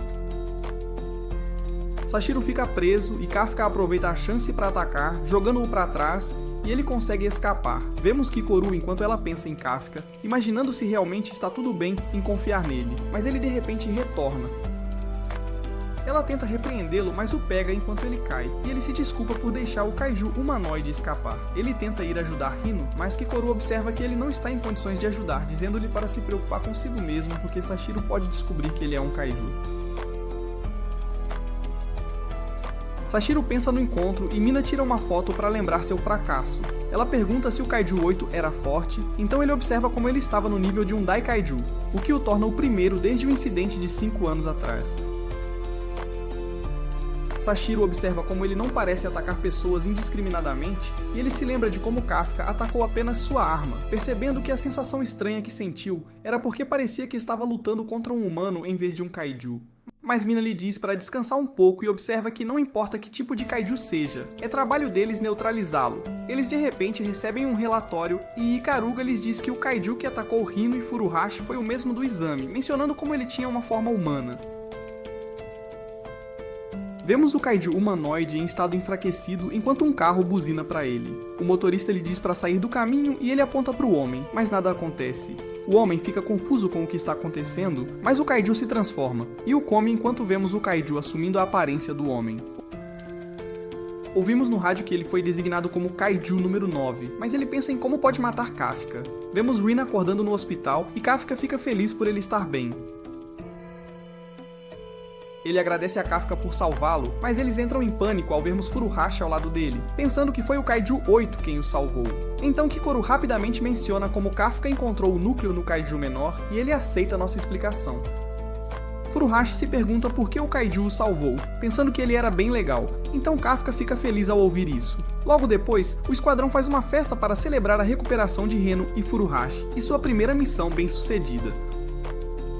Sachiro fica preso e Kafka aproveita a chance para atacar, jogando-o para trás, e ele consegue escapar. Vemos Kikoru enquanto ela pensa em Kafka, imaginando se realmente está tudo bem em confiar nele, mas ele de repente retorna. Ela tenta repreendê-lo, mas o pega enquanto ele cai, e ele se desculpa por deixar o Kaiju humanoide escapar. Ele tenta ir ajudar Rino, mas Kikoru observa que ele não está em condições de ajudar, dizendo-lhe para se preocupar consigo mesmo, porque Sachiro pode descobrir que ele é um Kaiju. Sachiro pensa no encontro e Mina tira uma foto para lembrar seu fracasso. Ela pergunta se o Kaiju 8 era forte, então ele observa como ele estava no nível de um Daikaiju, o que o torna o primeiro desde o incidente de 5 anos atrás. Sachiro observa como ele não parece atacar pessoas indiscriminadamente, e ele se lembra de como Kafka atacou apenas sua arma, percebendo que a sensação estranha que sentiu era porque parecia que estava lutando contra um humano em vez de um Kaiju. Mas Mina lhe diz para descansar um pouco e observa que não importa que tipo de Kaiju seja, é trabalho deles neutralizá-lo. Eles de repente recebem um relatório e Ikaruga lhes diz que o Kaiju que atacou Rino e Furuhashi foi o mesmo do exame, mencionando como ele tinha uma forma humana. Vemos o Kaiju humanoide em estado enfraquecido enquanto um carro buzina para ele. O motorista lhe diz para sair do caminho e ele aponta para o homem, mas nada acontece. O homem fica confuso com o que está acontecendo, mas o Kaiju se transforma e o come enquanto vemos o Kaiju assumindo a aparência do homem. Ouvimos no rádio que ele foi designado como Kaiju número 9, mas ele pensa em como pode matar Kafka. Vemos Rin acordando no hospital e Kafka fica feliz por ele estar bem. Ele agradece a Kafka por salvá-lo, mas eles entram em pânico ao vermos Furuhashi ao lado dele, pensando que foi o Kaiju 8 quem o salvou. Então Kikoru rapidamente menciona como Kafka encontrou o núcleo no Kaiju menor e ele aceita nossa explicação. Furuhashi se pergunta por que o Kaiju o salvou, pensando que ele era bem legal, então Kafka fica feliz ao ouvir isso. Logo depois, o esquadrão faz uma festa para celebrar a recuperação de Reno e Furuhashi, e sua primeira missão bem sucedida.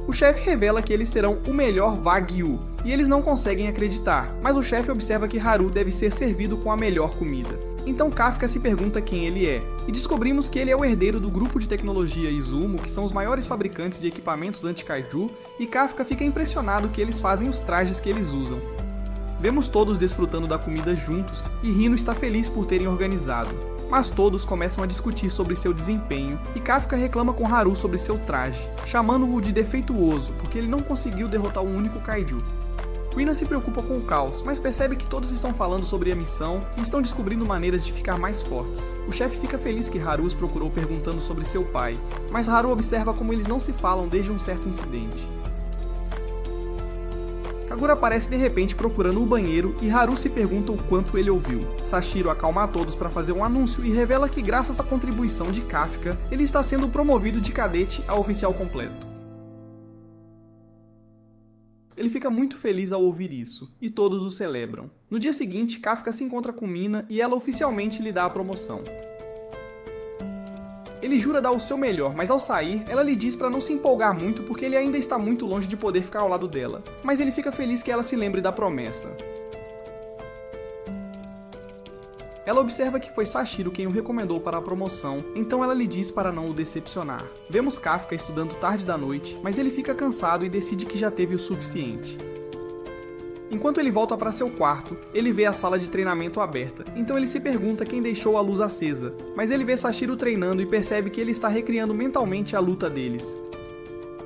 O chefe revela que eles terão o melhor Wagyu, e eles não conseguem acreditar, mas o chefe observa que Haru deve ser servido com a melhor comida. Então Kafka se pergunta quem ele é, e descobrimos que ele é o herdeiro do grupo de tecnologia Izumo, que são os maiores fabricantes de equipamentos anti-kaiju, e Kafka fica impressionado que eles fazem os trajes que eles usam. Vemos todos desfrutando da comida juntos, e Rino está feliz por terem organizado. Mas todos começam a discutir sobre seu desempenho, e Kafka reclama com Haru sobre seu traje, chamando-o de defeituoso, porque ele não conseguiu derrotar um único kaiju. Rina se preocupa com o caos, mas percebe que todos estão falando sobre a missão e estão descobrindo maneiras de ficar mais fortes. O chefe fica feliz que Haru os procurou perguntando sobre seu pai, mas Haru observa como eles não se falam desde um certo incidente. Kagura aparece de repente procurando o banheiro e Haru se pergunta o quanto ele ouviu. Sashiro acalma a todos para fazer um anúncio e revela que graças à contribuição de Kafka, ele está sendo promovido de cadete a oficial completo. Ele fica muito feliz ao ouvir isso, e todos o celebram. No dia seguinte, Kafka se encontra com Mina e ela oficialmente lhe dá a promoção. Ele jura dar o seu melhor, mas ao sair, ela lhe diz para não se empolgar muito porque ele ainda está muito longe de poder ficar ao lado dela, mas ele fica feliz que ela se lembre da promessa. Ela observa que foi Sashiro quem o recomendou para a promoção, então ela lhe diz para não o decepcionar. Vemos Kafka estudando tarde da noite, mas ele fica cansado e decide que já teve o suficiente. Enquanto ele volta para seu quarto, ele vê a sala de treinamento aberta, então ele se pergunta quem deixou a luz acesa, mas ele vê Sashiro treinando e percebe que ele está recriando mentalmente a luta deles.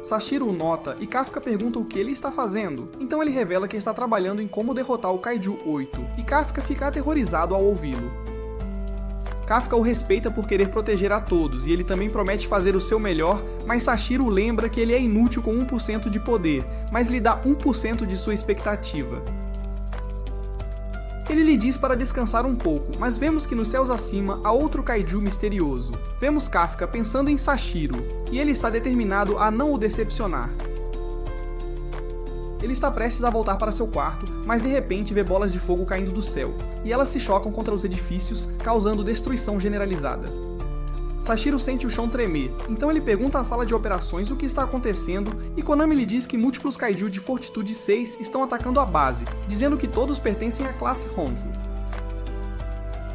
Sashiro o nota e Kafka pergunta o que ele está fazendo, então ele revela que está trabalhando em como derrotar o Kaiju 8, e Kafka fica aterrorizado ao ouvi-lo. Kafka o respeita por querer proteger a todos, e ele também promete fazer o seu melhor, mas Sashiro lembra que ele é inútil com 1% de poder, mas lhe dá 1% de sua expectativa. Ele lhe diz para descansar um pouco, mas vemos que nos céus acima há outro kaiju misterioso. Vemos Kafka pensando em Sashiro, e ele está determinado a não o decepcionar. Ele está prestes a voltar para seu quarto, mas de repente vê bolas de fogo caindo do céu, e elas se chocam contra os edifícios, causando destruição generalizada. Sashiro sente o chão tremer, então ele pergunta à sala de operações o que está acontecendo, e Konami lhe diz que múltiplos kaiju de Fortitude 6 estão atacando a base, dizendo que todos pertencem à classe Honju.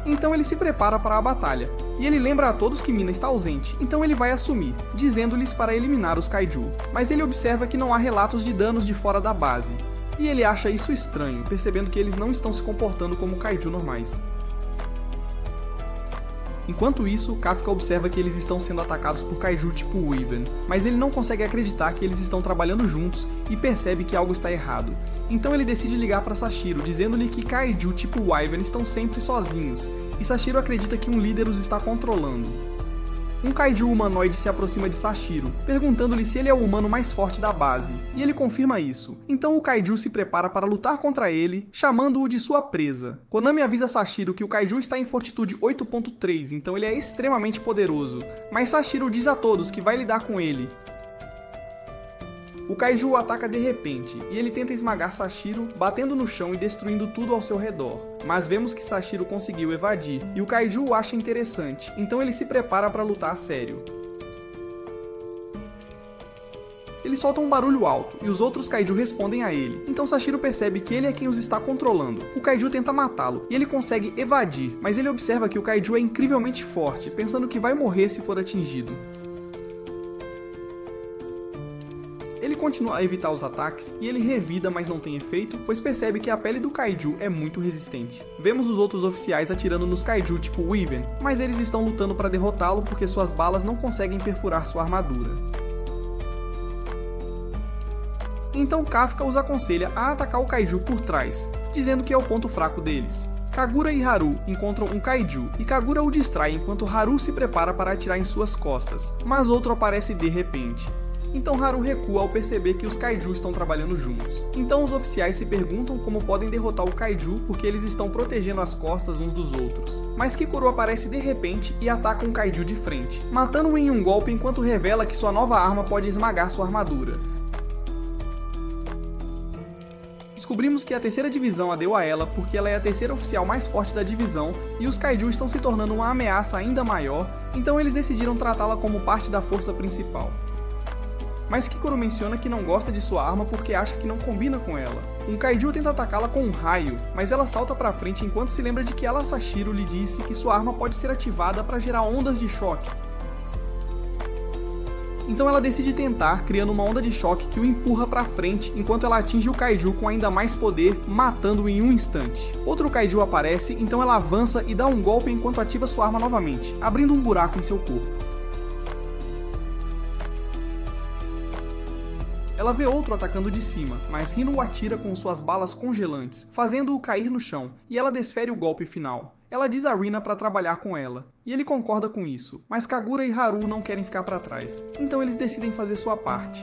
Então ele se prepara para a batalha, e ele lembra a todos que Mina está ausente, então ele vai assumir, dizendo-lhes para eliminar os kaiju, mas ele observa que não há relatos de danos de fora da base, e ele acha isso estranho, percebendo que eles não estão se comportando como kaiju normais. Enquanto isso, Kafka observa que eles estão sendo atacados por kaiju tipo Wyvern, mas ele não consegue acreditar que eles estão trabalhando juntos e percebe que algo está errado. Então ele decide ligar para Sashiro, dizendo-lhe que kaiju tipo Wyvern estão sempre sozinhos, e Sashiro acredita que um líder os está controlando. Um kaiju humanoide se aproxima de Sashiro, perguntando-lhe se ele é o humano mais forte da base, e ele confirma isso. Então o kaiju se prepara para lutar contra ele, chamando-o de sua presa. Konami avisa Sashiro que o kaiju está em Fortitude 8.3, então ele é extremamente poderoso, mas Sashiro diz a todos que vai lidar com ele. O kaiju o ataca de repente, e ele tenta esmagar Sashiro, batendo no chão e destruindo tudo ao seu redor. Mas vemos que Sashiro conseguiu evadir, e o kaiju o acha interessante, então ele se prepara para lutar a sério. Ele solta um barulho alto, e os outros kaiju respondem a ele, então Sashiro percebe que ele é quem os está controlando. O kaiju tenta matá-lo, e ele consegue evadir, mas ele observa que o kaiju é incrivelmente forte, pensando que vai morrer se for atingido. Ele continua a evitar os ataques, e ele revida, mas não tem efeito, pois percebe que a pele do kaiju é muito resistente. Vemos os outros oficiais atirando nos kaiju tipo Wyvern, mas eles estão lutando para derrotá-lo porque suas balas não conseguem perfurar sua armadura. Então Kafka os aconselha a atacar o kaiju por trás, dizendo que é o ponto fraco deles. Kagura e Haru encontram um kaiju, e Kagura o distrai enquanto Haru se prepara para atirar em suas costas, mas outro aparece de repente. Então Haru recua ao perceber que os kaiju estão trabalhando juntos. Então os oficiais se perguntam como podem derrotar o kaiju porque eles estão protegendo as costas uns dos outros. Mas Kikoro aparece de repente e ataca um kaiju de frente, matando-o em um golpe enquanto revela que sua nova arma pode esmagar sua armadura. Descobrimos que a terceira divisão a deu a ela porque ela é a terceira oficial mais forte da divisão e os kaiju estão se tornando uma ameaça ainda maior, então eles decidiram tratá-la como parte da força principal. Mas Kikoro menciona que não gosta de sua arma porque acha que não combina com ela. Um kaiju tenta atacá-la com um raio, mas ela salta pra frente enquanto se lembra de que ela, Sashiro, lhe disse que sua arma pode ser ativada para gerar ondas de choque. Então ela decide tentar, criando uma onda de choque que o empurra pra frente enquanto ela atinge o kaiju com ainda mais poder, matando-o em um instante. Outro kaiju aparece, então ela avança e dá um golpe enquanto ativa sua arma novamente, abrindo um buraco em seu corpo. Ela vê outro atacando de cima, mas Hino o atira com suas balas congelantes, fazendo-o cair no chão, e ela desfere o golpe final. Ela diz a Rina para trabalhar com ela, e ele concorda com isso, mas Kagura e Haru não querem ficar para trás, então eles decidem fazer sua parte.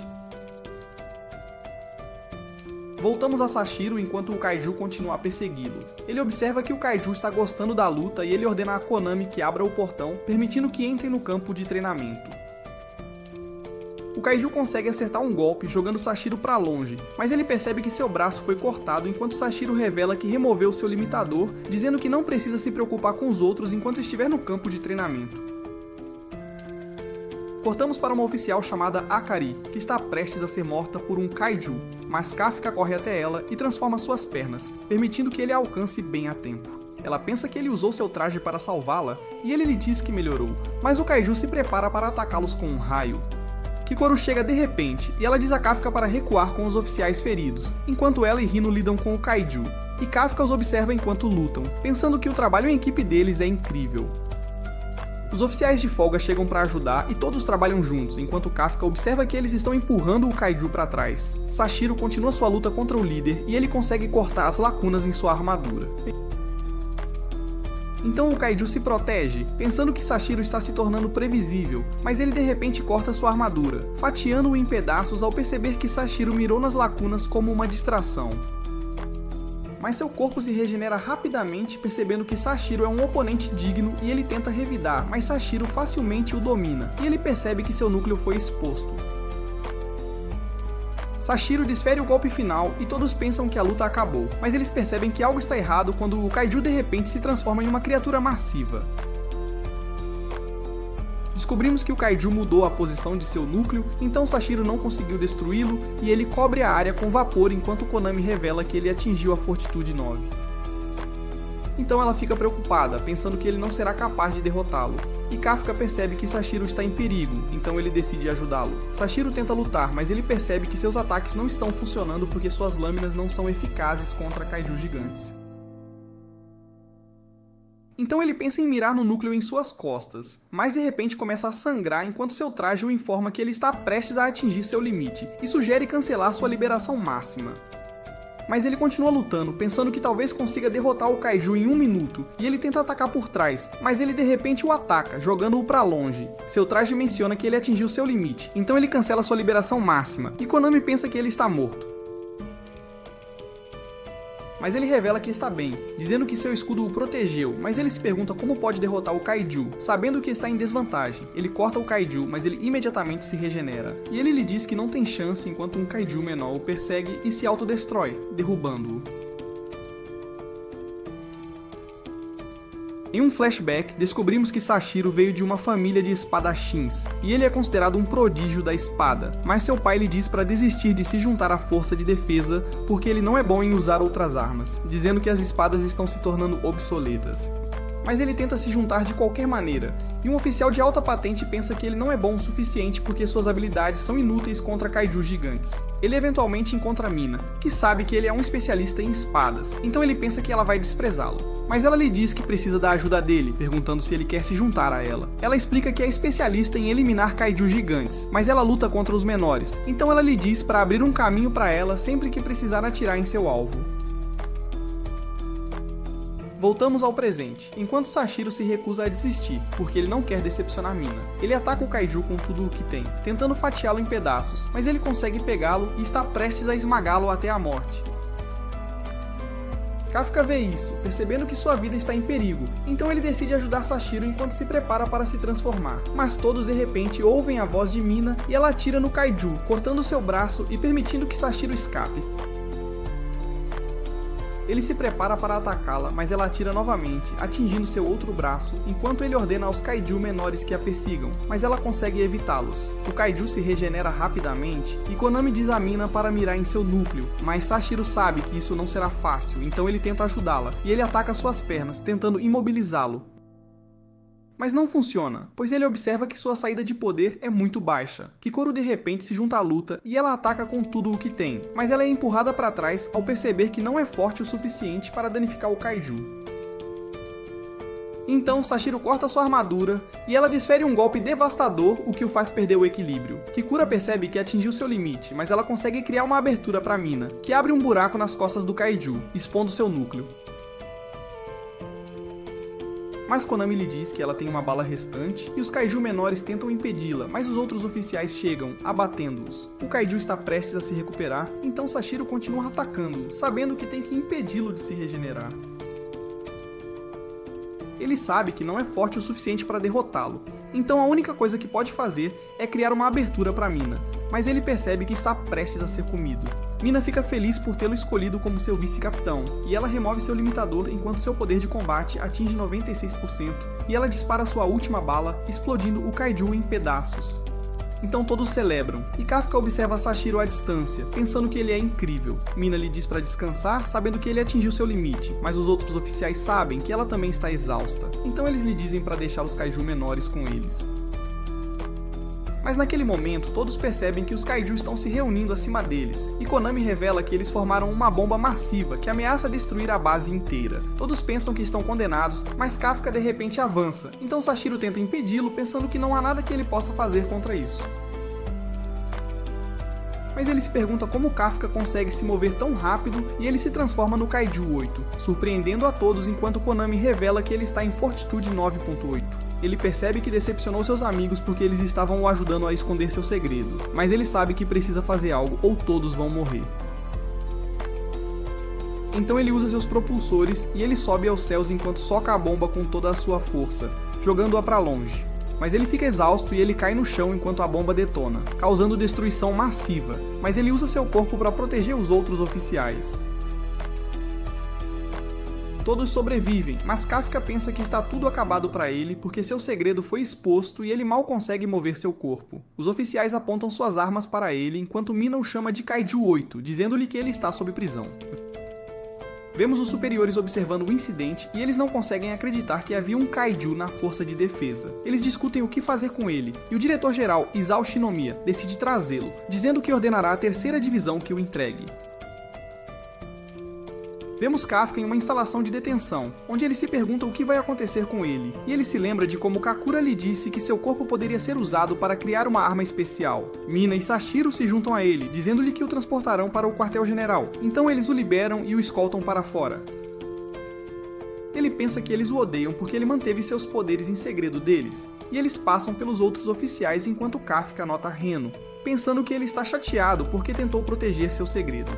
Voltamos a Sashiro enquanto o kaiju continua a persegui-lo. Ele observa que o kaiju está gostando da luta e ele ordena a Konami que abra o portão, permitindo que entrem no campo de treinamento. O kaiju consegue acertar um golpe jogando Sashiro para longe, mas ele percebe que seu braço foi cortado enquanto Sashiro revela que removeu seu limitador, dizendo que não precisa se preocupar com os outros enquanto estiver no campo de treinamento. Cortamos para uma oficial chamada Akari, que está prestes a ser morta por um kaiju, mas Kafka corre até ela e transforma suas pernas, permitindo que ele a alcance bem a tempo. Ela pensa que ele usou seu traje para salvá-la e ele lhe diz que melhorou, mas o kaiju se prepara para atacá-los com um raio. Kikoro chega de repente, e ela diz a Kafka para recuar com os oficiais feridos, enquanto ela e Hino lidam com o kaiju, e Kafka os observa enquanto lutam, pensando que o trabalho em equipe deles é incrível. Os oficiais de folga chegam para ajudar e todos trabalham juntos, enquanto Kafka observa que eles estão empurrando o kaiju para trás. Sashiro continua sua luta contra o líder e ele consegue cortar as lacunas em sua armadura. Então o kaiju se protege, pensando que Sashiro está se tornando previsível, mas ele de repente corta sua armadura, fatiando-o em pedaços ao perceber que Sashiro mirou nas lacunas como uma distração. Mas seu corpo se regenera rapidamente, percebendo que Sashiro é um oponente digno e ele tenta revidar, mas Sashiro facilmente o domina, e ele percebe que seu núcleo foi exposto. Sashiro desfere o golpe final e todos pensam que a luta acabou, mas eles percebem que algo está errado quando o kaiju de repente se transforma em uma criatura massiva. Descobrimos que o kaiju mudou a posição de seu núcleo, então Sashiro não conseguiu destruí-lo e ele cobre a área com vapor enquanto Konami revela que ele atingiu a Fortitude 9. Então ela fica preocupada, pensando que ele não será capaz de derrotá-lo. E Kafka percebe que Sashiro está em perigo, então ele decide ajudá-lo. Sashiro tenta lutar, mas ele percebe que seus ataques não estão funcionando porque suas lâminas não são eficazes contra kaiju gigantes. Então ele pensa em mirar no núcleo em suas costas, mas de repente começa a sangrar enquanto seu traje o informa que ele está prestes a atingir seu limite, e sugere cancelar sua liberação máxima. Mas ele continua lutando, pensando que talvez consiga derrotar o kaiju em 1 minuto, e ele tenta atacar por trás, mas ele de repente o ataca, jogando-o pra longe. Seu traje menciona que ele atingiu seu limite, então ele cancela sua liberação máxima, e Konami pensa que ele está morto. Mas ele revela que está bem, dizendo que seu escudo o protegeu, mas ele se pergunta como pode derrotar o kaiju, sabendo que está em desvantagem. Ele corta o kaiju, mas ele imediatamente se regenera, e ele lhe diz que não tem chance enquanto um kaiju menor o persegue e se autodestrói, derrubando-o. Em um flashback, descobrimos que Sashiro veio de uma família de espadachins, e ele é considerado um prodígio da espada, mas seu pai lhe diz para desistir de se juntar à força de defesa porque ele não é bom em usar outras armas, dizendo que as espadas estão se tornando obsoletas. Mas ele tenta se juntar de qualquer maneira, e um oficial de alta patente pensa que ele não é bom o suficiente porque suas habilidades são inúteis contra kaiju gigantes. Ele eventualmente encontra Mina, que sabe que ele é um especialista em espadas, então ele pensa que ela vai desprezá-lo. Mas ela lhe diz que precisa da ajuda dele, perguntando se ele quer se juntar a ela. Ela explica que é especialista em eliminar kaiju gigantes, mas ela luta contra os menores, então ela lhe diz para abrir um caminho para ela sempre que precisar atirar em seu alvo. Voltamos ao presente, enquanto Sashiro se recusa a desistir, porque ele não quer decepcionar Mina. Ele ataca o Kaiju com tudo o que tem, tentando fatiá-lo em pedaços, mas ele consegue pegá-lo e está prestes a esmagá-lo até a morte. Kafka vê isso, percebendo que sua vida está em perigo, então ele decide ajudar Sashiro enquanto se prepara para se transformar. Mas todos de repente ouvem a voz de Mina e ela atira no Kaiju, cortando seu braço e permitindo que Sashiro escape. Ele se prepara para atacá-la, mas ela atira novamente, atingindo seu outro braço, enquanto ele ordena aos Kaiju menores que a persigam, mas ela consegue evitá-los. O Kaiju se regenera rapidamente e Konami diz a Mina para mirar em seu núcleo, mas Sashiro sabe que isso não será fácil, então ele tenta ajudá-la, e ele ataca suas pernas, tentando imobilizá-lo. Mas não funciona, pois ele observa que sua saída de poder é muito baixa. Kikoru de repente se junta à luta e ela ataca com tudo o que tem, mas ela é empurrada para trás ao perceber que não é forte o suficiente para danificar o Kaiju. Então Sashiro corta sua armadura e ela desfere um golpe devastador, o que o faz perder o equilíbrio. Kikura percebe que atingiu seu limite, mas ela consegue criar uma abertura para Mina, que abre um buraco nas costas do Kaiju, expondo seu núcleo. Mas Konami lhe diz que ela tem uma bala restante e os Kaiju menores tentam impedi-la, mas os outros oficiais chegam, abatendo-os. O Kaiju está prestes a se recuperar, então Sashiro continua atacando-o, sabendo que tem que impedi-lo de se regenerar. Ele sabe que não é forte o suficiente para derrotá-lo, então a única coisa que pode fazer é criar uma abertura para Mina, mas ele percebe que está prestes a ser comido. Mina fica feliz por tê-lo escolhido como seu vice-capitão, e ela remove seu limitador enquanto seu poder de combate atinge 96%, e ela dispara sua última bala, explodindo o Kaiju em pedaços. Então todos celebram, e Kafka observa Sashiro à distância, pensando que ele é incrível. Mina lhe diz para descansar, sabendo que ele atingiu seu limite, mas os outros oficiais sabem que ela também está exausta, então eles lhe dizem para deixar os Kaiju menores com eles. Mas naquele momento, todos percebem que os Kaiju estão se reunindo acima deles, e Konami revela que eles formaram uma bomba massiva que ameaça destruir a base inteira. Todos pensam que estão condenados, mas Kafka de repente avança, então Sashiro tenta impedi-lo, pensando que não há nada que ele possa fazer contra isso. Mas ele se pergunta como Kafka consegue se mover tão rápido e ele se transforma no Kaiju 8, surpreendendo a todos enquanto Konami revela que ele está em Fortitude 9.8. Ele percebe que decepcionou seus amigos porque eles estavam o ajudando a esconder seu segredo, mas ele sabe que precisa fazer algo ou todos vão morrer. Então ele usa seus propulsores e ele sobe aos céus enquanto soca a bomba com toda a sua força, jogando-a para longe. Mas ele fica exausto e ele cai no chão enquanto a bomba detona, causando destruição massiva, mas ele usa seu corpo para proteger os outros oficiais. Todos sobrevivem, mas Kafka pensa que está tudo acabado para ele porque seu segredo foi exposto e ele mal consegue mover seu corpo. Os oficiais apontam suas armas para ele enquanto Mina o chama de Kaiju 8, dizendo-lhe que ele está sob prisão. Vemos os superiores observando o incidente e eles não conseguem acreditar que havia um Kaiju na força de defesa. Eles discutem o que fazer com ele, e o diretor-geral, Isao Shinomiya, decide trazê-lo, dizendo que ordenará a terceira divisão que o entregue. Vemos Kafka em uma instalação de detenção, onde ele se pergunta o que vai acontecer com ele, e ele se lembra de como Kakura lhe disse que seu corpo poderia ser usado para criar uma arma especial. Mina e Sashiro se juntam a ele, dizendo-lhe que o transportarão para o quartel-general, então eles o liberam e o escoltam para fora. Ele pensa que eles o odeiam porque ele manteve seus poderes em segredo deles, e eles passam pelos outros oficiais enquanto Kafka nota Reno, pensando que ele está chateado porque tentou proteger seu segredo.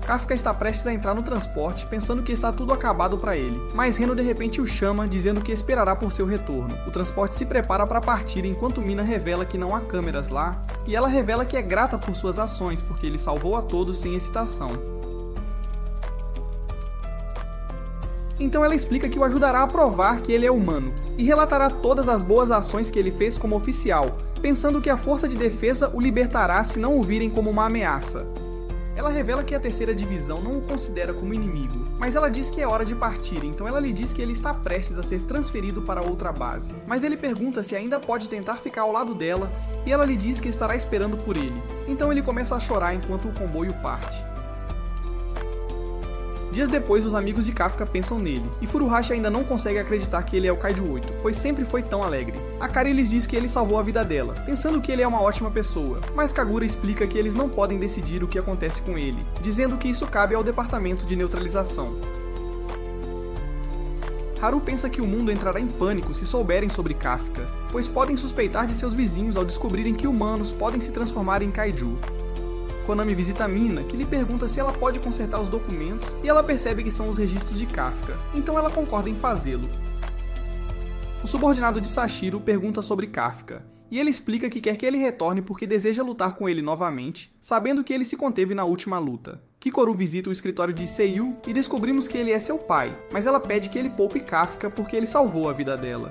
Kafka está prestes a entrar no transporte, pensando que está tudo acabado para ele, mas Reno de repente o chama, dizendo que esperará por seu retorno. O transporte se prepara para partir enquanto Mina revela que não há câmeras lá, e ela revela que é grata por suas ações, porque ele salvou a todos sem hesitação. Então ela explica que o ajudará a provar que ele é humano, e relatará todas as boas ações que ele fez como oficial, pensando que a força de defesa o libertará se não o virem como uma ameaça. Ela revela que a terceira divisão não o considera como inimigo, mas ela diz que é hora de partir, então ela lhe diz que ele está prestes a ser transferido para outra base. Mas ele pergunta se ainda pode tentar ficar ao lado dela, e ela lhe diz que estará esperando por ele. Então ele começa a chorar enquanto o comboio parte. Dias depois, os amigos de Kafka pensam nele, e Furuhashi ainda não consegue acreditar que ele é o Kaiju 8, pois sempre foi tão alegre. Akari lhes diz que ele salvou a vida dela, pensando que ele é uma ótima pessoa, mas Kagura explica que eles não podem decidir o que acontece com ele, dizendo que isso cabe ao departamento de neutralização. Haru pensa que o mundo entrará em pânico se souberem sobre Kafka, pois podem suspeitar de seus vizinhos ao descobrirem que humanos podem se transformar em kaiju. Konami visita Mina, que lhe pergunta se ela pode consertar os documentos, e ela percebe que são os registros de Kafka, então ela concorda em fazê-lo. O subordinado de Sashiro pergunta sobre Kafka, e ele explica que quer que ele retorne porque deseja lutar com ele novamente, sabendo que ele se conteve na última luta. Kikoru visita o escritório de Seiyu e descobrimos que ele é seu pai, mas ela pede que ele poupe Kafka porque ele salvou a vida dela.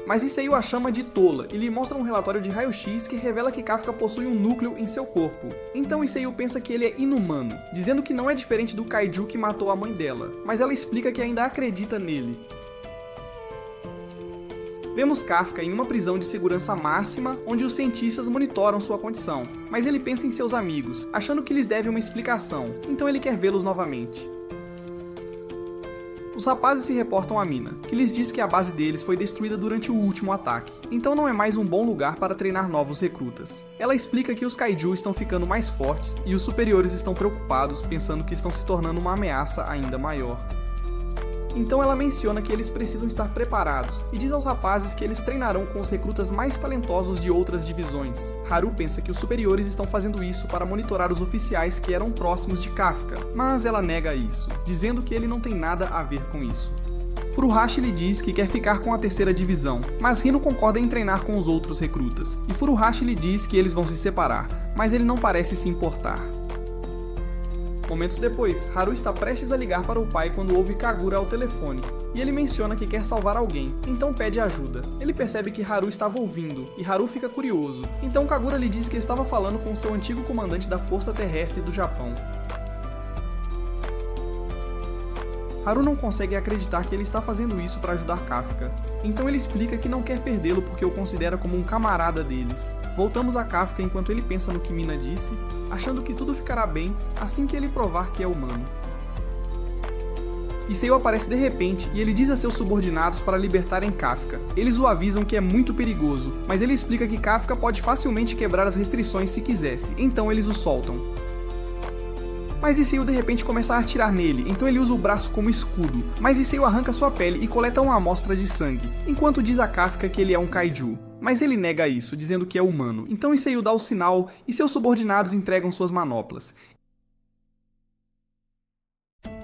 Mas Seiyu a chama de tola e lhe mostra um relatório de raio-x que revela que Kafka possui um núcleo em seu corpo. Então Seiyu pensa que ele é inumano, dizendo que não é diferente do kaiju que matou a mãe dela, mas ela explica que ainda acredita nele. Vemos Kafka em uma prisão de segurança máxima, onde os cientistas monitoram sua condição, mas ele pensa em seus amigos, achando que lhes deve uma explicação, então ele quer vê-los novamente. Os rapazes se reportam a Mina, que lhes diz que a base deles foi destruída durante o último ataque, então não é mais um bom lugar para treinar novos recrutas. Ela explica que os kaiju estão ficando mais fortes e os superiores estão preocupados, pensando que estão se tornando uma ameaça ainda maior. Então ela menciona que eles precisam estar preparados e diz aos rapazes que eles treinarão com os recrutas mais talentosos de outras divisões. Haru pensa que os superiores estão fazendo isso para monitorar os oficiais que eram próximos de Kafka, mas ela nega isso, dizendo que ele não tem nada a ver com isso. Furuhashi lhe diz que quer ficar com a terceira divisão, mas Hino concorda em treinar com os outros recrutas, e Furuhashi lhe diz que eles vão se separar, mas ele não parece se importar. Momentos depois, Haru está prestes a ligar para o pai quando ouve Kagura ao telefone, e ele menciona que quer salvar alguém, então pede ajuda. Ele percebe que Haru estava ouvindo, e Haru fica curioso, então Kagura lhe diz que estava falando com seu antigo comandante da Força Terrestre do Japão. Haru não consegue acreditar que ele está fazendo isso para ajudar Kafka, então ele explica que não quer perdê-lo porque o considera como um camarada deles. Voltamos a Kafka enquanto ele pensa no que Mina disse, achando que tudo ficará bem assim que ele provar que é humano. Seiyu aparece de repente e ele diz a seus subordinados para libertarem Kafka. Eles o avisam que é muito perigoso, mas ele explica que Kafka pode facilmente quebrar as restrições se quisesse, então eles o soltam. Mas Seiyu de repente começa a atirar nele, então ele usa o braço como escudo, mas Seiyu arranca sua pele e coleta uma amostra de sangue, enquanto diz a Kafka que ele é um kaiju. Mas ele nega isso, dizendo que é humano, então Seiyu dá o sinal e seus subordinados entregam suas manoplas.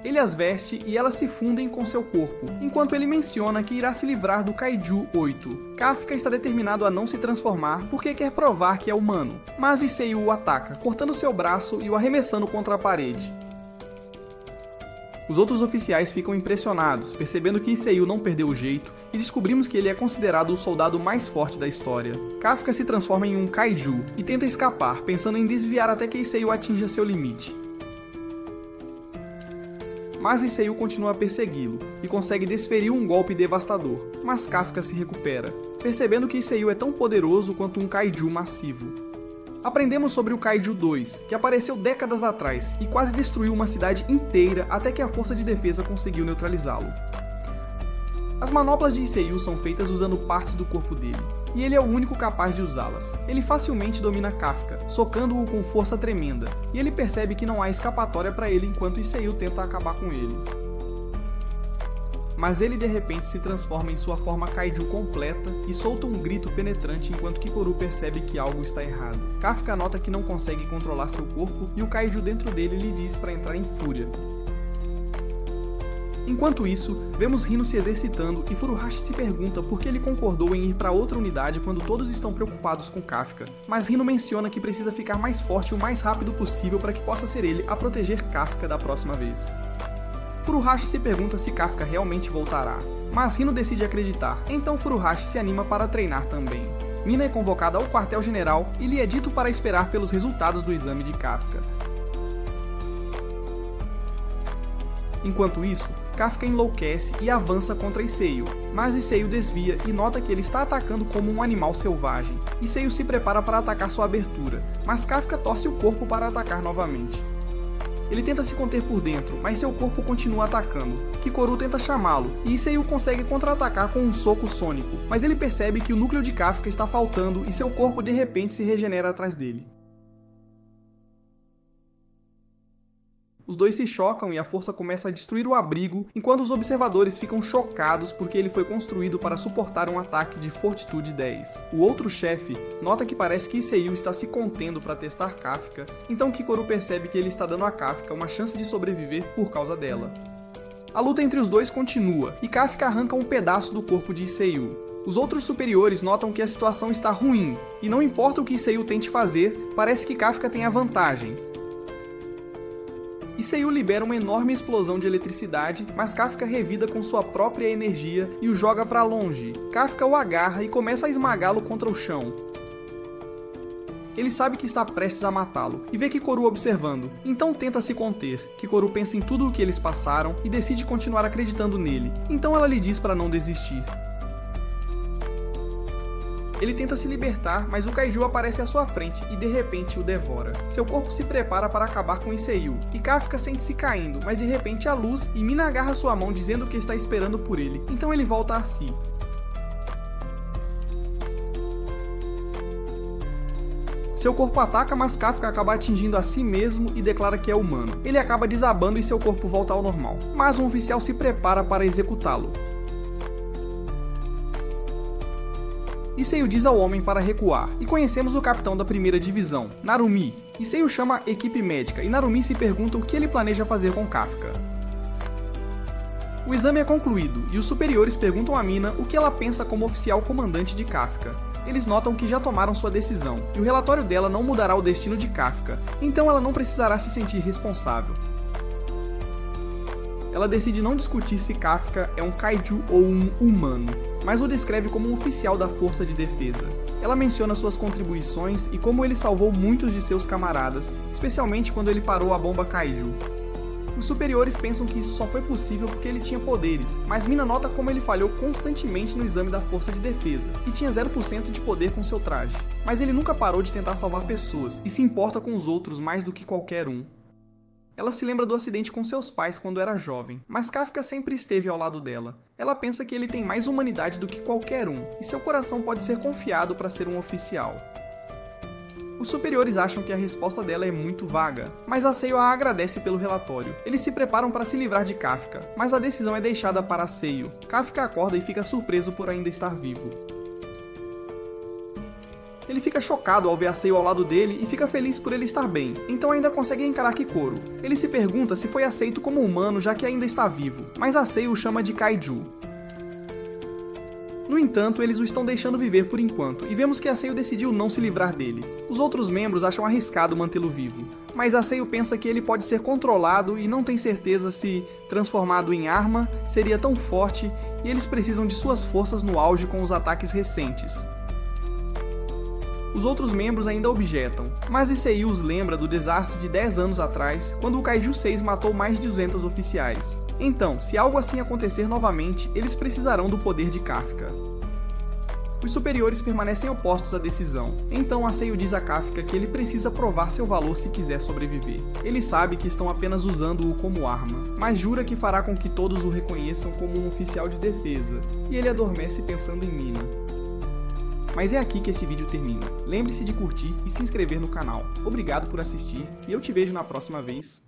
Ele as veste e elas se fundem com seu corpo, enquanto ele menciona que irá se livrar do Kaiju 8. Kafka está determinado a não se transformar porque quer provar que é humano, mas Seiyu o ataca, cortando seu braço e o arremessando contra a parede. Os outros oficiais ficam impressionados, percebendo que Seiyu não perdeu o jeito, e descobrimos que ele é considerado o soldado mais forte da história. Kafka se transforma em um Kaiju e tenta escapar, pensando em desviar até que Seiyu atinja seu limite. Mas Seiyu continua a persegui-lo, e consegue desferir um golpe devastador, mas Kafka se recupera, percebendo que Seiyu é tão poderoso quanto um kaiju massivo. Aprendemos sobre o Kaiju 2, que apareceu décadas atrás e quase destruiu uma cidade inteira até que a força de defesa conseguiu neutralizá-lo. As manoplas de Seiyu são feitas usando partes do corpo dele, e ele é o único capaz de usá-las. Ele facilmente domina Kafka, socando-o com força tremenda, e ele percebe que não há escapatória para ele enquanto Seiyu tenta acabar com ele. Mas ele de repente se transforma em sua forma kaiju completa e solta um grito penetrante enquanto Kikoru percebe que algo está errado. Kafka nota que não consegue controlar seu corpo e o kaiju dentro dele lhe diz para entrar em fúria. Enquanto isso, vemos Hino se exercitando e Furuhashi se pergunta por que ele concordou em ir para outra unidade quando todos estão preocupados com Kafka, mas Hino menciona que precisa ficar mais forte o mais rápido possível para que possa ser ele a proteger Kafka da próxima vez. Furuhashi se pergunta se Kafka realmente voltará, mas Hino decide acreditar, então Furuhashi se anima para treinar também. Mina é convocada ao quartel-general e lhe é dito para esperar pelos resultados do exame de Kafka. Enquanto isso, Kafka enlouquece e avança contra Seiyu, mas Seiyu desvia e nota que ele está atacando como um animal selvagem. Seiyu se prepara para atacar sua abertura, mas Kafka torce o corpo para atacar novamente. Ele tenta se conter por dentro, mas seu corpo continua atacando. Kikoru tenta chamá-lo, e Seiyu consegue contra-atacar com um soco sônico, mas ele percebe que o núcleo de Kafka está faltando e seu corpo de repente se regenera atrás dele. Os dois se chocam e a força começa a destruir o abrigo, enquanto os observadores ficam chocados porque ele foi construído para suportar um ataque de fortitude 10. O outro chefe nota que parece que Seiyu está se contendo para testar Kafka, então Kikoru percebe que ele está dando a Kafka uma chance de sobreviver por causa dela. A luta entre os dois continua, e Kafka arranca um pedaço do corpo de Seiyu. Os outros superiores notam que a situação está ruim, e não importa o que Seiyu tente fazer, parece que Kafka tem a vantagem. Seiyu libera uma enorme explosão de eletricidade, mas Kafka revida com sua própria energia e o joga para longe. Kafka o agarra e começa a esmagá-lo contra o chão. Ele sabe que está prestes a matá-lo, e vê Kikoru observando, então tenta se conter. Kikoru pensa em tudo o que eles passaram e decide continuar acreditando nele, então ela lhe diz para não desistir. Ele tenta se libertar, mas o Kaiju aparece à sua frente e de repente o devora. Seu corpo se prepara para acabar com Seiyu, e Kafka sente-se caindo, mas de repente há luz e Mina agarra sua mão dizendo que está esperando por ele, então ele volta a si. Seu corpo ataca, mas Kafka acaba atingindo a si mesmo e declara que é humano. Ele acaba desabando e seu corpo volta ao normal, mas um oficial se prepara para executá-lo. Seiyu diz ao homem para recuar, e conhecemos o capitão da primeira divisão, Narumi. Seiyu chama a equipe médica e Narumi se pergunta o que ele planeja fazer com Kafka. O exame é concluído, e os superiores perguntam a Mina o que ela pensa como oficial comandante de Kafka. Eles notam que já tomaram sua decisão, e o relatório dela não mudará o destino de Kafka, então ela não precisará se sentir responsável. Ela decide não discutir se Kafka é um kaiju ou um humano, mas o descreve como um oficial da força de defesa. Ela menciona suas contribuições e como ele salvou muitos de seus camaradas, especialmente quando ele parou a bomba kaiju. Os superiores pensam que isso só foi possível porque ele tinha poderes, mas Mina nota como ele falhou constantemente no exame da força de defesa, e tinha 0% de poder com seu traje. Mas ele nunca parou de tentar salvar pessoas, e se importa com os outros mais do que qualquer um. Ela se lembra do acidente com seus pais quando era jovem, mas Kafka sempre esteve ao lado dela. Ela pensa que ele tem mais humanidade do que qualquer um, e seu coração pode ser confiado para ser um oficial. Os superiores acham que a resposta dela é muito vaga, mas a Seiyu a agradece pelo relatório. Eles se preparam para se livrar de Kafka, mas a decisão é deixada para a Seiyu. Kafka acorda e fica surpreso por ainda estar vivo. Ele fica chocado ao ver a Seiyu ao lado dele e fica feliz por ele estar bem, então ainda consegue encarar Kikoru. Ele se pergunta se foi aceito como humano já que ainda está vivo, mas a Seiyu o chama de Kaiju. No entanto, eles o estão deixando viver por enquanto, e vemos que a Seiyu decidiu não se livrar dele. Os outros membros acham arriscado mantê-lo vivo, mas a Seiyu pensa que ele pode ser controlado e não tem certeza se, transformado em arma, seria tão forte, e eles precisam de suas forças no auge com os ataques recentes. Os outros membros ainda objetam, mas Seiyu os lembra do desastre de 10 anos atrás, quando o Kaiju 6 matou mais de 200 oficiais. Então, se algo assim acontecer novamente, eles precisarão do poder de Kafka. Os superiores permanecem opostos à decisão, então a Seiyu diz a Kafka que ele precisa provar seu valor se quiser sobreviver. Ele sabe que estão apenas usando-o como arma, mas jura que fará com que todos o reconheçam como um oficial de defesa, e ele adormece pensando em Mina. Mas é aqui que esse vídeo termina. Lembre-se de curtir e se inscrever no canal. Obrigado por assistir e eu te vejo na próxima vez.